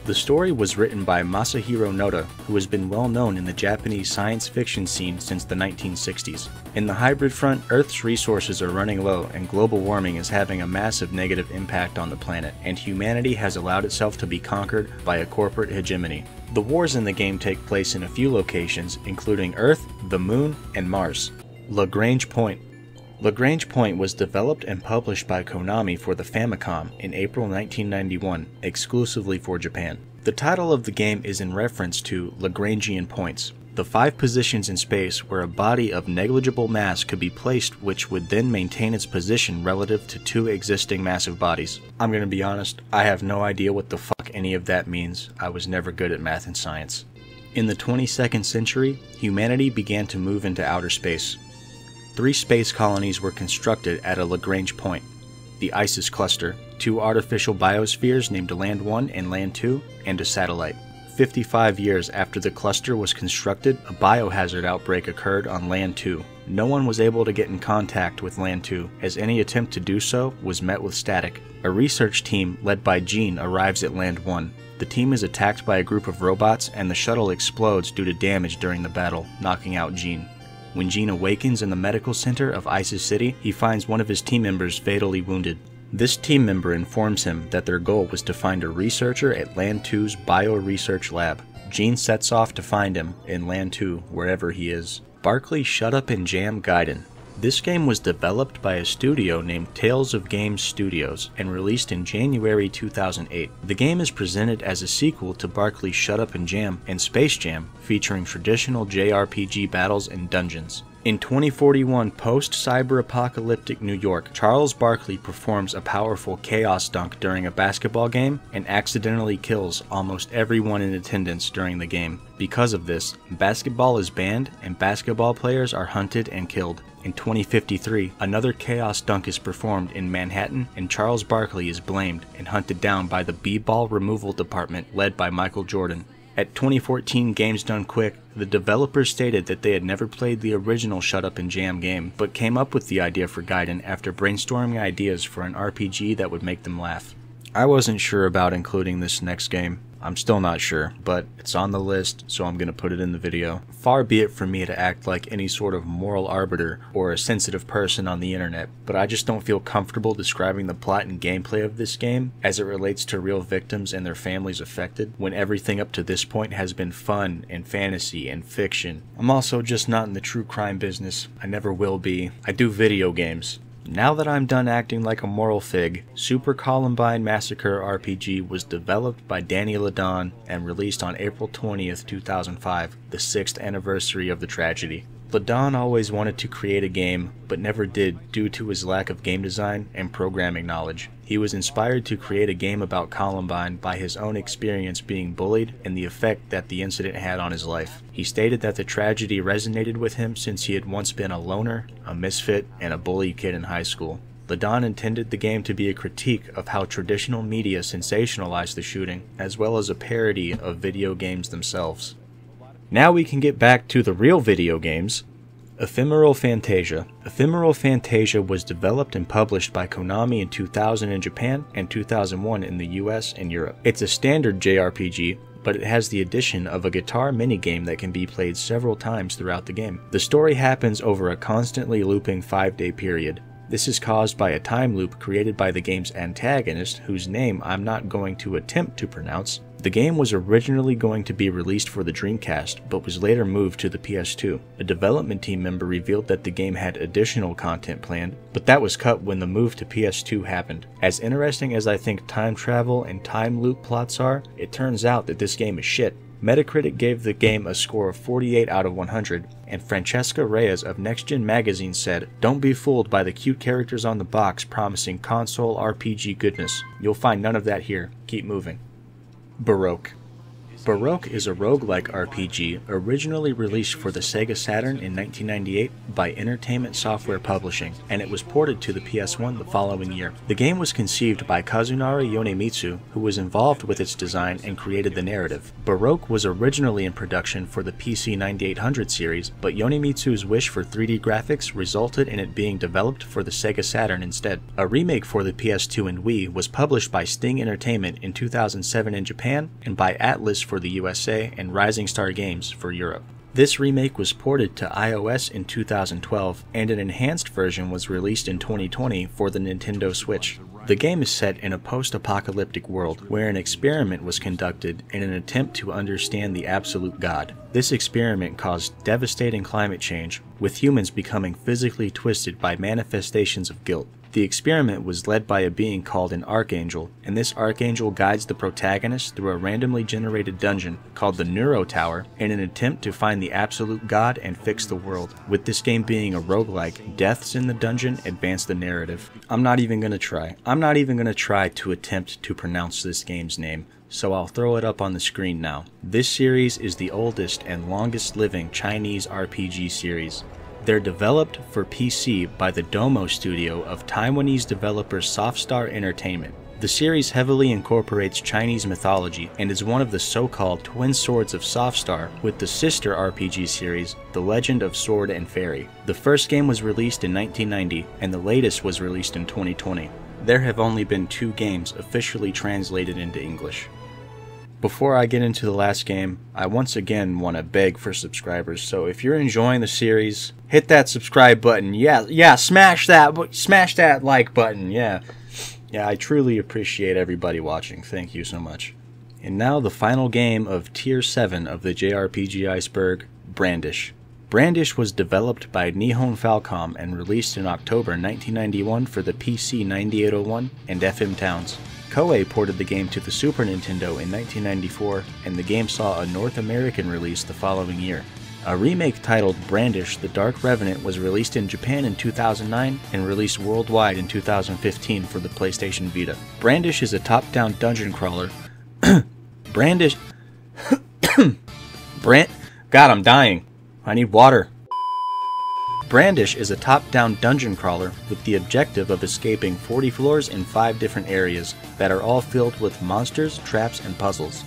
The story was written by Masahiro Noda, who has been well known in the Japanese science fiction scene since the 1960s. In the Hybrid Front, Earth's resources are running low and global warming is having a massive negative impact on the planet, and humanity has allowed itself to be conquered by a corporate hegemony. The wars in the game take place in a few locations, including Earth, the Moon, and Mars. Lagrange Point. Lagrange Point was developed and published by Konami for the Famicom in April 1991, exclusively for Japan. The title of the game is in reference to Lagrangian points, the 5 positions in space where a body of negligible mass could be placed which would then maintain its position relative to 2 existing massive bodies. I'm gonna be honest, I have no idea what the fuck any of that means. I was never good at math and science. In the 22nd century, humanity began to move into outer space. 3 space colonies were constructed at a Lagrange point: the Isis Cluster, 2 artificial biospheres named Land 1 and Land 2, and a satellite. 55 years after the cluster was constructed, a biohazard outbreak occurred on Land 2. No one was able to get in contact with Land 2, as any attempt to do so was met with static. A research team led by Jean arrives at Land 1. The team is attacked by a group of robots, and the shuttle explodes due to damage during the battle, knocking out Jean. When Jean awakens in the medical center of Isis City, he finds one of his team members fatally wounded. This team member informs him that their goal was to find a researcher at Land 2's Bio-Research Lab. Jean sets off to find him in Land 2, wherever he is. Barkley Shut Up and Jam Gaiden. This game was developed by a studio named Tales of Games Studios and released in January 2008. The game is presented as a sequel to Barkley Shut Up and Jam and Space Jam, featuring traditional JRPG battles and dungeons. In 2041 post-cyber-apocalyptic New York, Charles Barkley performs a powerful chaos dunk during a basketball game and accidentally kills almost everyone in attendance during the game. Because of this, basketball is banned and basketball players are hunted and killed. In 2053, another chaos dunk is performed in Manhattan and Charles Barkley is blamed and hunted down by the B-ball removal department led by Michael Jordan. At 2014 Games Done Quick, the developers stated that they had never played the original Shut Up and Jam game, but came up with the idea for Gaiden after brainstorming ideas for an RPG that would make them laugh. I wasn't sure about including this next game. I'm still not sure, but it's on the list, so I'm gonna put it in the video. Far be it from me to act like any sort of moral arbiter or a sensitive person on the internet, but I just don't feel comfortable describing the plot and gameplay of this game as it relates to real victims and their families affected, when everything up to this point has been fun and fantasy and fiction. I'm also just not in the true crime business. I never will be. I do video games. Now that I'm done acting like a moral fig, Super Columbine Massacre RPG was developed by Danny Ladon and released on April 20th, 2005, the 6th anniversary of the tragedy. Ladon always wanted to create a game, but never did due to his lack of game design and programming knowledge. He was inspired to create a game about Columbine by his own experience being bullied and the effect that the incident had on his life. He stated that the tragedy resonated with him since he had once been a loner, a misfit, and a bullied kid in high school. Ladon intended the game to be a critique of how traditional media sensationalized the shooting, as well as a parody of video games themselves. Now we can get back to the real video games. Ephemeral Fantasia. Ephemeral Fantasia was developed and published by Konami in 2000 in Japan and 2001 in the US and Europe. It's a standard JRPG, but it has the addition of a guitar minigame that can be played several times throughout the game. The story happens over a constantly looping 5-day period. This is caused by a time loop created by the game's antagonist, whose name I'm not going to attempt to pronounce. The game was originally going to be released for the Dreamcast, but was later moved to the PS2. A development team member revealed that the game had additional content planned, but that was cut when the move to PS2 happened. As interesting as I think time travel and time loop plots are, it turns out that this game is shit. Metacritic gave the game a score of 48 out of 100, and Francesca Reyes of Next Gen magazine said, "Don't be fooled by the cute characters on the box promising console RPG goodness. You'll find none of that here. Keep moving." Baroque. Baroque is a roguelike RPG originally released for the Sega Saturn in 1998 by Entertainment Software Publishing, and it was ported to the PS1 the following year. The game was conceived by Kazunari Yonemitsu, who was involved with its design and created the narrative. Baroque was originally in production for the PC 9800 series, but Yonemitsu's wish for 3D graphics resulted in it being developed for the Sega Saturn instead. A remake for the PS2 and Wii was published by Sting Entertainment in 2007 in Japan and by Atlas for the USA and Rising Star Games for Europe. This remake was ported to iOS in 2012, and an enhanced version was released in 2020 for the Nintendo Switch. The game is set in a post-apocalyptic world where an experiment was conducted in an attempt to understand the absolute God. This experiment caused devastating climate change, with humans becoming physically twisted by manifestations of guilt. The experiment was led by a being called an Archangel, and this Archangel guides the protagonist through a randomly generated dungeon called the Neuro Tower in an attempt to find the absolute God and fix the world. With this game being a roguelike, deaths in the dungeon advance the narrative. I'm not even gonna try to attempt to pronounce this game's name, so I'll throw it up on the screen now. This series is the oldest and longest living Chinese RPG series. They're developed for PC by the Domo studio of Taiwanese developer Softstar Entertainment. The series heavily incorporates Chinese mythology and is one of the so-called twin swords of Softstar, with the sister RPG series, The Legend of Sword and Fairy. The first game was released in 1990, and the latest was released in 2020. There have only been 2 games officially translated into English. Before I get into the last game, I once again want to beg for subscribers, so if you're enjoying the series, hit that subscribe button. Yeah, smash that like button, yeah, I truly appreciate everybody watching. Thank you so much. And now the final game of Tier 7 of the JRPG Iceberg, Brandish. Brandish was developed by Nihon Falcom and released in October 1991 for the PC 9801 and FM Towns. Koei ported the game to the Super Nintendo in 1994, and the game saw a North American release the following year. A remake titled Brandish: The Dark Revenant was released in Japan in 2009 and released worldwide in 2015 for the PlayStation Vita. Brandish is a top-down dungeon crawler. God, I'm dying. I need water. Brandish is a top-down dungeon crawler with the objective of escaping 40 floors in 5 different areas that are all filled with monsters, traps, and puzzles.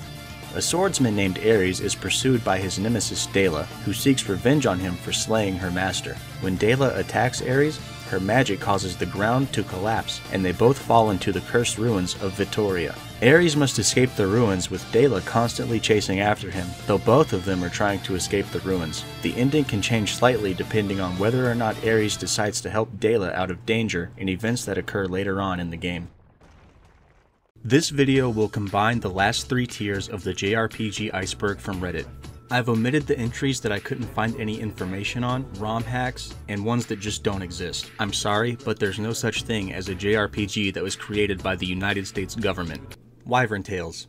A swordsman named Ares is pursued by his nemesis Dela, who seeks revenge on him for slaying her master. When Dela attacks Ares, her magic causes the ground to collapse, and they both fall into the cursed ruins of Vittoria. Ares must escape the ruins, with Dela constantly chasing after him, though both of them are trying to escape the ruins. The ending can change slightly depending on whether or not Ares decides to help Dela out of danger in events that occur later on in the game. This video will combine the last 3 tiers of the JRPG Iceberg from Reddit. I've omitted the entries that I couldn't find any information on, ROM hacks, and ones that just don't exist. I'm sorry, but there's no such thing as a JRPG that was created by the United States government. Wyvern Tales.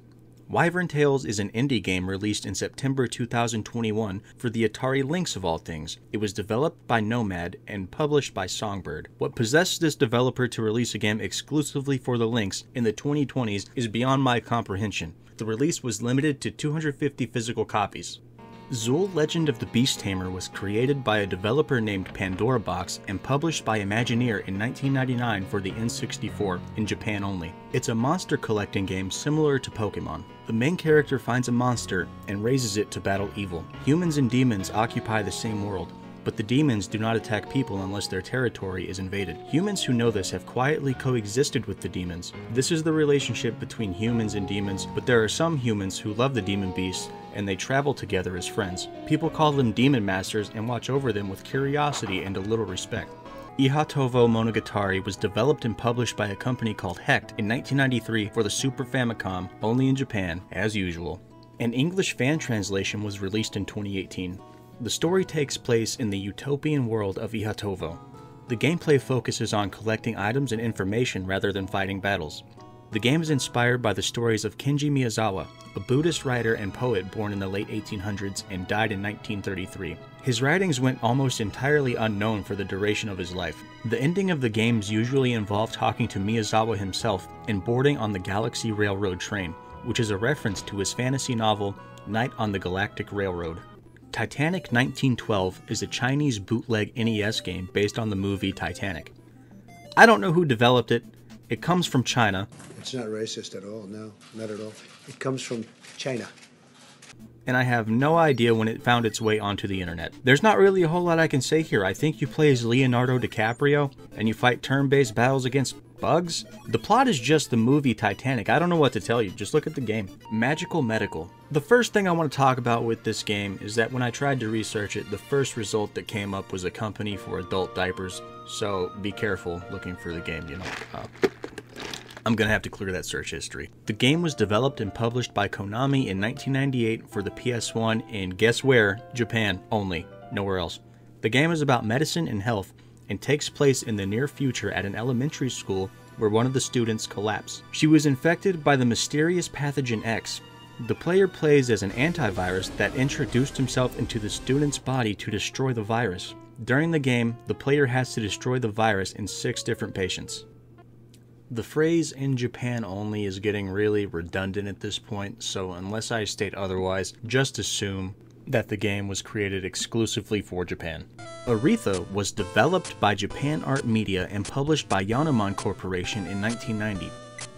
Wyvern Tales is an indie game released in September 2021 for the Atari Lynx of all things. It was developed by Nomad and published by Songbird. What possessed this developer to release a game exclusively for the Lynx in the 2020s is beyond my comprehension. The release was limited to 250 physical copies. Zool Legend of the Beast Tamer was created by a developer named Pandora Box and published by Imagineer in 1999 for the N64, in Japan only. It's a monster collecting game similar to Pokemon. The main character finds a monster and raises it to battle evil. Humans and demons occupy the same world, but the demons do not attack people unless their territory is invaded. Humans who know this have quietly coexisted with the demons. This is the relationship between humans and demons, but there are some humans who love the demon beasts and they travel together as friends. People call them demon masters and watch over them with curiosity and a little respect. Ihatovo Monogatari was developed and published by a company called Hecht in 1993 for the Super Famicom, only in Japan, as usual. An English fan translation was released in 2018. The story takes place in the utopian world of Ihatovo. The gameplay focuses on collecting items and information rather than fighting battles. The game is inspired by the stories of Kenji Miyazawa, a Buddhist writer and poet born in the late 1800s and died in 1933. His writings went almost entirely unknown for the duration of his life. The ending of the games usually involve talking to Miyazawa himself and boarding on the Galaxy Railroad train, which is a reference to his fantasy novel Night on the Galactic Railroad. Titanic 1912 is a Chinese bootleg NES game based on the movie Titanic. I don't know who developed it. It comes from China. It's not racist at all, no, not at all. It comes from China. And I have no idea when it found its way onto the internet. There's not really a whole lot I can say here. I think you play as Leonardo DiCaprio, and you fight turn-based battles against bugs. The plot is just the movie Titanic. I don't know what to tell you. Just look at the game. Magical Medical. The first thing I want to talk about with this game is that when I tried to research it, the first result that came up was a company for adult diapers. So be careful looking for the game, you know. I'm gonna have to clear that search history. The game was developed and published by Konami in 1998 for the PS1 in, guess where, Japan only, nowhere else. The game is about medicine and health and takes place in the near future at an elementary school where one of the students collapsed. She was infected by the mysterious pathogen X. The player plays as an antivirus that introduced himself into the student's body to destroy the virus. During the game, the player has to destroy the virus in 6 different patients. The phrase "in Japan only" is getting really redundant at this point, so unless I state otherwise, just assume that the game was created exclusively for Japan. Aretha was developed by Japan Art Media and published by Yanomon Corporation in 1990.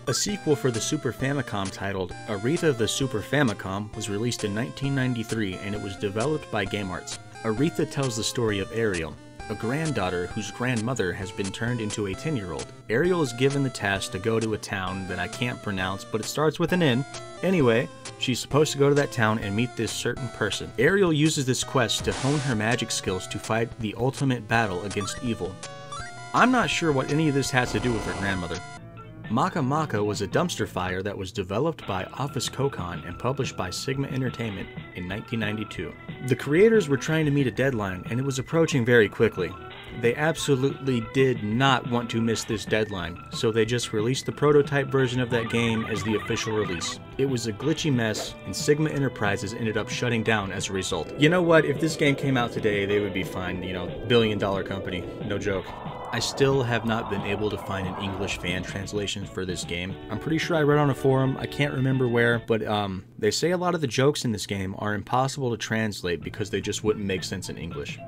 A sequel for the Super Famicom titled Aretha the Super Famicom was released in 1993 and it was developed by GameArts. Aretha tells the story of Ariel, a granddaughter whose grandmother has been turned into a 10-year-old. Ariel is given the task to go to a town that I can't pronounce, but it starts with an N. Anyway, she's supposed to go to that town and meet this certain person. Ariel uses this quest to hone her magic skills to fight the ultimate battle against evil. I'm not sure what any of this has to do with her grandmother. Maka Maka was a dumpster fire that was developed by Office Kokon and published by Sigma Entertainment in 1992. The creators were trying to meet a deadline and it was approaching very quickly. They absolutely did not want to miss this deadline, so they just released the prototype version of that game as the official release. It was a glitchy mess, and Sigma Enterprises ended up shutting down as a result. You know what, if this game came out today, they would be fine, you know, billion-dollar company, no joke. I still have not been able to find an English fan translation for this game. I'm pretty sure I read on a forum, I can't remember where, but they say a lot of the jokes in this game are impossible to translate because they just wouldn't make sense in English.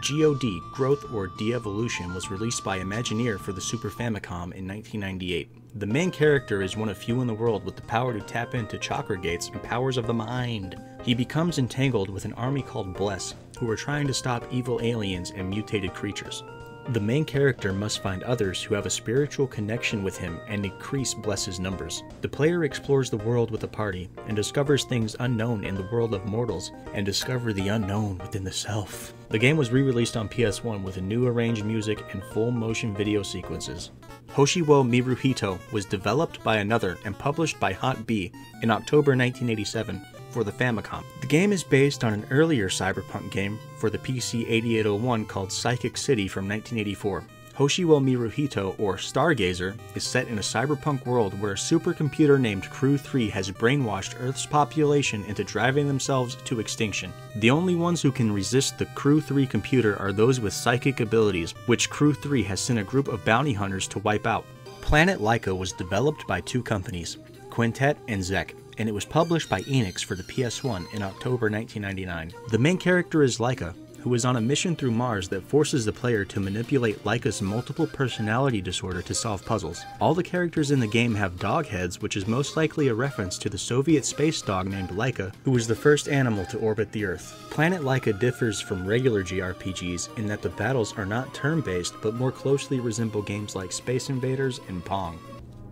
GOD, Growth or De-Evolution, was released by Imagineer for the Super Famicom in 1998. The main character is one of few in the world with the power to tap into chakra gates and powers of the mind. He becomes entangled with an army called Bless, who are trying to stop evil aliens and mutated creatures. The main character must find others who have a spiritual connection with him and increase Bless's numbers. The player explores the world with a party and discovers things unknown in the world of mortals and discover the unknown within the self. The game was re-released on PS1 with a new arranged music and full motion video sequences. Hoshiwo Miruhito was developed by another and published by Hot B in October 1987 for the Famicom. The game is based on an earlier cyberpunk game for the PC 8801 called Psychic City from 1984. Hoshiwo Miruhito, or Stargazer, is set in a cyberpunk world where a supercomputer named Crew 3 has brainwashed Earth's population into driving themselves to extinction. The only ones who can resist the Crew 3 computer are those with psychic abilities, which Crew 3 has sent a group of bounty hunters to wipe out. Planet Laika was developed by two companies, Quintet and Zek, and it was published by Enix for the PS1 in October 1999. The main character is Laika, who is on a mission through Mars that forces the player to manipulate Laika's multiple personality disorder to solve puzzles. All the characters in the game have dog heads, which is most likely a reference to the Soviet space dog named Laika, who was the first animal to orbit the Earth. Planet Laika differs from regular JRPGs in that the battles are not turn-based, but more closely resemble games like Space Invaders and Pong.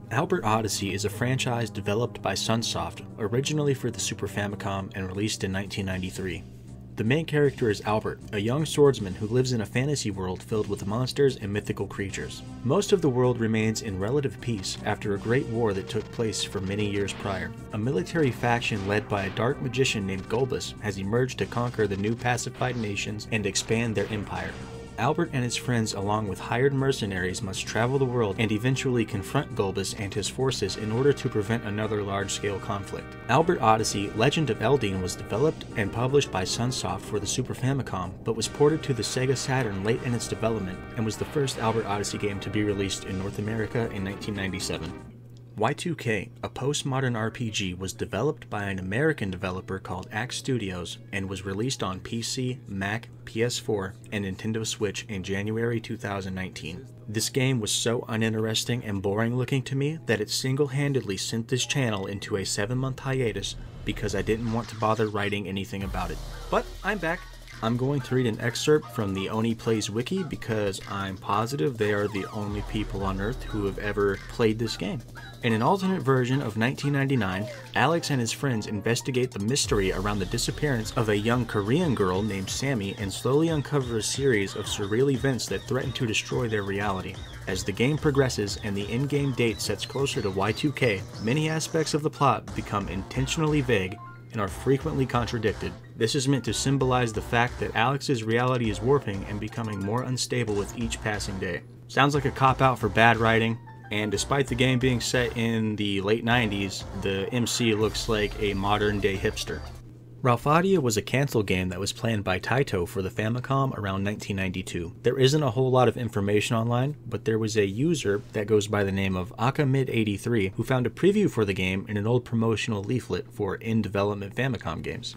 Albert Odyssey is a franchise developed by Sunsoft, originally for the Super Famicom and released in 1993. The main character is Albert, a young swordsman who lives in a fantasy world filled with monsters and mythical creatures. Most of the world remains in relative peace after a great war that took place for many years prior. A military faction led by a dark magician named Golbus has emerged to conquer the new pacified nations and expand their empire. Albert and his friends, along with hired mercenaries, must travel the world and eventually confront Golbus and his forces in order to prevent another large-scale conflict. Albert Odyssey: Legend of Eldine was developed and published by Sunsoft for the Super Famicom, but was ported to the Sega Saturn late in its development and was the first Albert Odyssey game to be released in North America in 1997. Y2K, a postmodern RPG, was developed by an American developer called Axe Studios and was released on PC, Mac, PS4, and Nintendo Switch in January 2019. This game was so uninteresting and boring looking to me that it single-handedly sent this channel into a 7-month hiatus because I didn't want to bother writing anything about it. But I'm back. I'm going to read an excerpt from the Oni Plays wiki because I'm positive they are the only people on Earth who have ever played this game. In an alternate version of 1999, Alex and his friends investigate the mystery around the disappearance of a young Korean girl named Sammy and slowly uncover a series of surreal events that threaten to destroy their reality. As the game progresses and the in-game date sets closer to Y2K, many aspects of the plot become intentionally vague and are frequently contradicted. This is meant to symbolize the fact that Alex's reality is warping and becoming more unstable with each passing day. Sounds like a cop-out for bad writing, and despite the game being set in the late 90s, the MC looks like a modern-day hipster. Ralphadia was a cancel game that was planned by Taito for the Famicom around 1992. There isn't a whole lot of information online, but there was a user that goes by the name of Akamid83 who found a preview for the game in an old promotional leaflet for in-development Famicom games.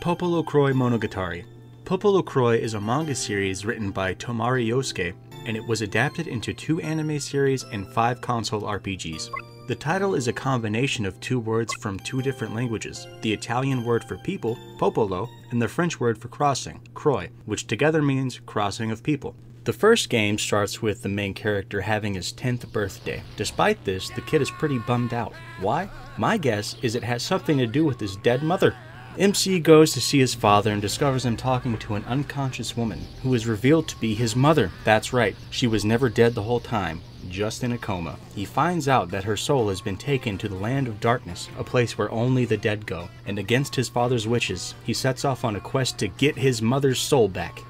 Popolo Kroi Monogatari. Popolo Kroi is a manga series written by Tomari Yosuke, and it was adapted into 2 anime series and 5 console RPGs. The title is a combination of 2 words from 2 different languages, the Italian word for people, popolo, and the French word for crossing, kroi, which together means crossing of people. The first game starts with the main character having his 10th birthday. Despite this, the kid is pretty bummed out. Why? My guess is it has something to do with his dead mother. MC goes to see his father and discovers him talking to an unconscious woman, who is revealed to be his mother. That's right, she was never dead the whole time, just in a coma. He finds out that her soul has been taken to the land of darkness, a place where only the dead go, and against his father's wishes, he sets off on a quest to get his mother's soul back.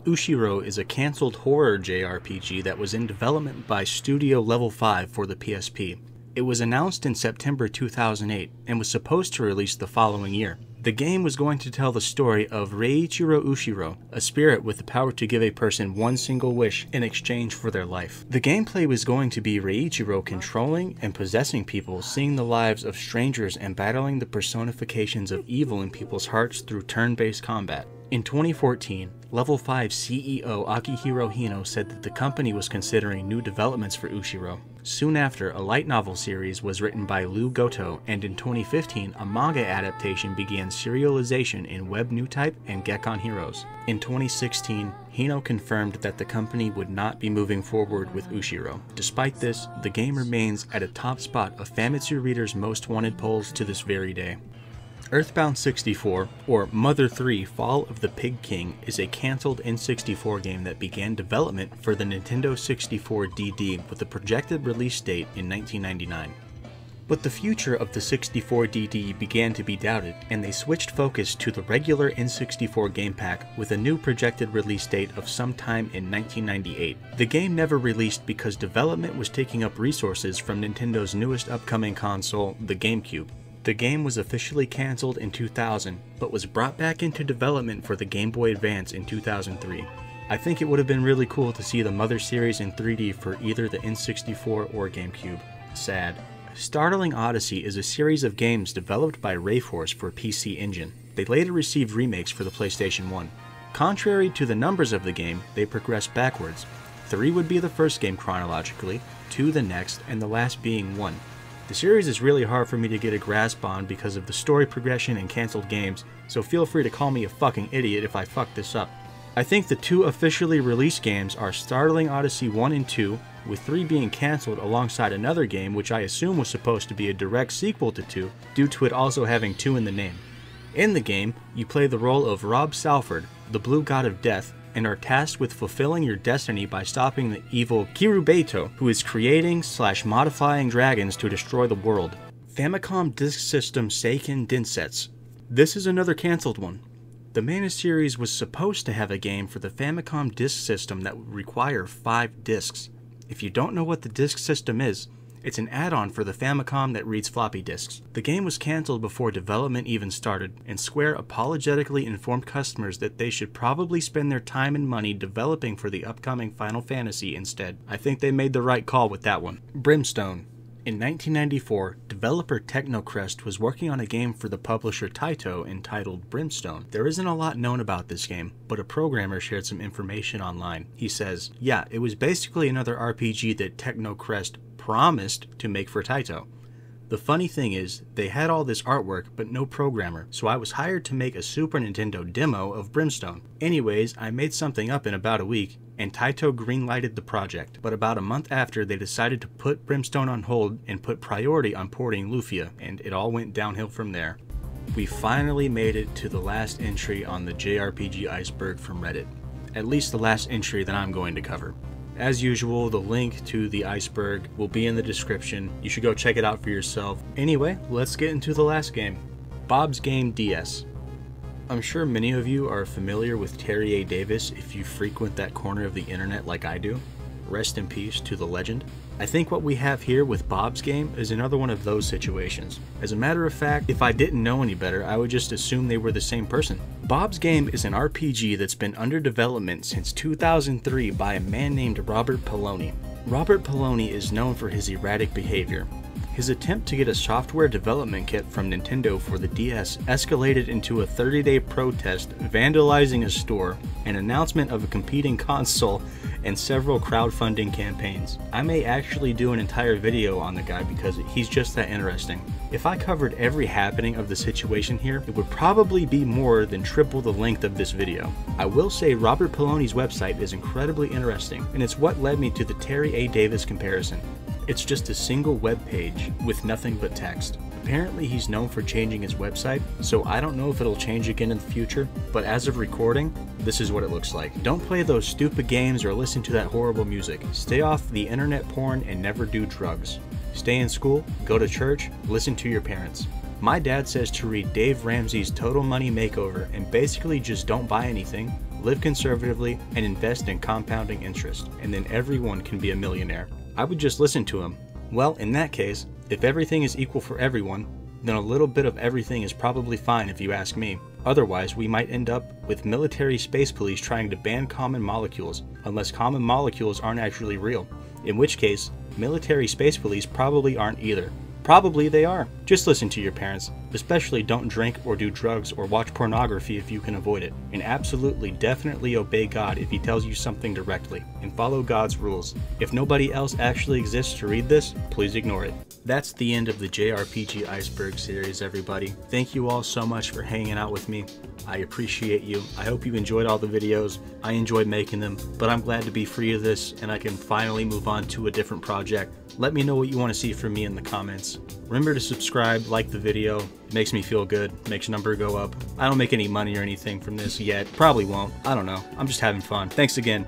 Ushiro is a cancelled horror JRPG that was in development by Studio Level 5 for the PSP. It was announced in September 2008 and was supposed to release the following year. The game was going to tell the story of Reiichiro Ushiro, a spirit with the power to give a person one single wish in exchange for their life. The gameplay was going to be Reiichiro controlling and possessing people, seeing the lives of strangers and battling the personifications of evil in people's hearts through turn-based combat. In 2014, Level 5 CEO Akihiro Hino said that the company was considering new developments for Ushiro. Soon after, a light novel series was written by Lou Goto, and in 2015, a manga adaptation began serialization in Web New Type and Gekon Heroes. In 2016, Hino confirmed that the company would not be moving forward with Ushiro. Despite this, the game remains at a top spot of Famitsu readers' most wanted polls to this very day. Earthbound 64, or Mother 3 Fall of the Pig King, is a cancelled N64 game that began development for the Nintendo 64 DD with a projected release date in 1999. But the future of the 64 DD began to be doubted, and they switched focus to the regular N64 game pack with a new projected release date of sometime in 1998. The game never released because development was taking up resources from Nintendo's newest upcoming console, the GameCube. The game was officially cancelled in 2000, but was brought back into development for the Game Boy Advance in 2003. I think it would have been really cool to see the Mother series in 3D for either the N64 or GameCube. Sad. Startling Odyssey is a series of games developed by Rayforce for PC Engine. They later received remakes for the PlayStation 1. Contrary to the numbers of the game, they progress backwards. 3 would be the first game chronologically, 2 the next, and the last being 1. The series is really hard for me to get a grasp on because of the story progression and cancelled games, so feel free to call me a fucking idiot if I fuck this up. I think the 2 officially released games are Startling Odyssey 1 and 2, with 3 being cancelled alongside another game which I assume was supposed to be a direct sequel to 2, due to it also having 2 in the name. In the game, you play the role of Rob Salford, the Blue God of Death, and are tasked with fulfilling your destiny by stopping the evil Kirubeito, who is creating/modifying dragons to destroy the world. Famicom Disk System Seiken Densetsu. This is another cancelled one. The Mana series was supposed to have a game for the Famicom Disk System that would require 5 discs. If you don't know what the disk system is, it's an add-on for the Famicom that reads floppy disks. The game was cancelled before development even started, and Square apologetically informed customers that they should probably spend their time and money developing for the upcoming Final Fantasy instead. I think they made the right call with that one. Brimstone. In 1994, developer Technocrest was working on a game for the publisher Taito entitled Brimstone. There isn't a lot known about this game, but a programmer shared some information online. He says, yeah, it was basically another RPG that Technocrest promised to make for Taito. The funny thing is, they had all this artwork but no programmer, so I was hired to make a Super Nintendo demo of Brimstone. Anyways, I made something up in about a week, and Taito greenlighted the project, but about a month after they decided to put Brimstone on hold and put priority on porting Lufia, and it all went downhill from there. We finally made it to the last entry on the JRPG Iceberg from Reddit. At least the last entry that I'm going to cover. As usual, the link to the Iceberg will be in the description. You should go check it out for yourself. Anyway, let's get into the last game. Bob's Game DS. I'm sure many of you are familiar with Terry A. Davis if you frequent that corner of the internet like I do. Rest in peace to the legend. I think what we have here with Bob's Game is another one of those situations. As a matter of fact, if I didn't know any better, I would just assume they were the same person. Bob's Game is an RPG that's been under development since 2003 by a man named Robert Poloni. Robert Poloni is known for his erratic behavior. His attempt to get a software development kit from Nintendo for the DS escalated into a 30-day protest, vandalizing a store, an announcement of a competing console, and several crowdfunding campaigns. I may actually do an entire video on the guy because he's just that interesting. If I covered every happening of the situation here, it would probably be more than triple the length of this video. I will say Robert Poloni's website is incredibly interesting, and it's what led me to the Terry A. Davis comparison. It's just a single web page with nothing but text. Apparently he's known for changing his website, so I don't know if it'll change again in the future, but as of recording, this is what it looks like. Don't play those stupid games or listen to that horrible music. Stay off the internet porn and never do drugs. Stay in school, go to church, listen to your parents. My dad says to read Dave Ramsey's Total Money Makeover and basically just don't buy anything, live conservatively, and invest in compounding interest, and then everyone can be a millionaire. I would just listen to him. Well, in that case, if everything is equal for everyone, then a little bit of everything is probably fine if you ask me. Otherwise, we might end up with military space police trying to ban common molecules, unless common molecules aren't actually real. In which case, military space police probably aren't either. Probably they are. Just listen to your parents. Especially don't drink or do drugs or watch pornography if you can avoid it. And absolutely, definitely obey God if he tells you something directly. And follow God's rules. If nobody else actually exists to read this, please ignore it. That's the end of the JRPG Iceberg series, everybody. Thank you all so much for hanging out with me. I appreciate you. I hope you enjoyed all the videos. I enjoyed making them, but I'm glad to be free of this and I can finally move on to a different project. Let me know what you want to see from me in the comments. Remember to subscribe, like the video. It makes me feel good, makes number go up. I don't make any money or anything from this yet. Probably won't. I don't know. I'm just having fun. Thanks again.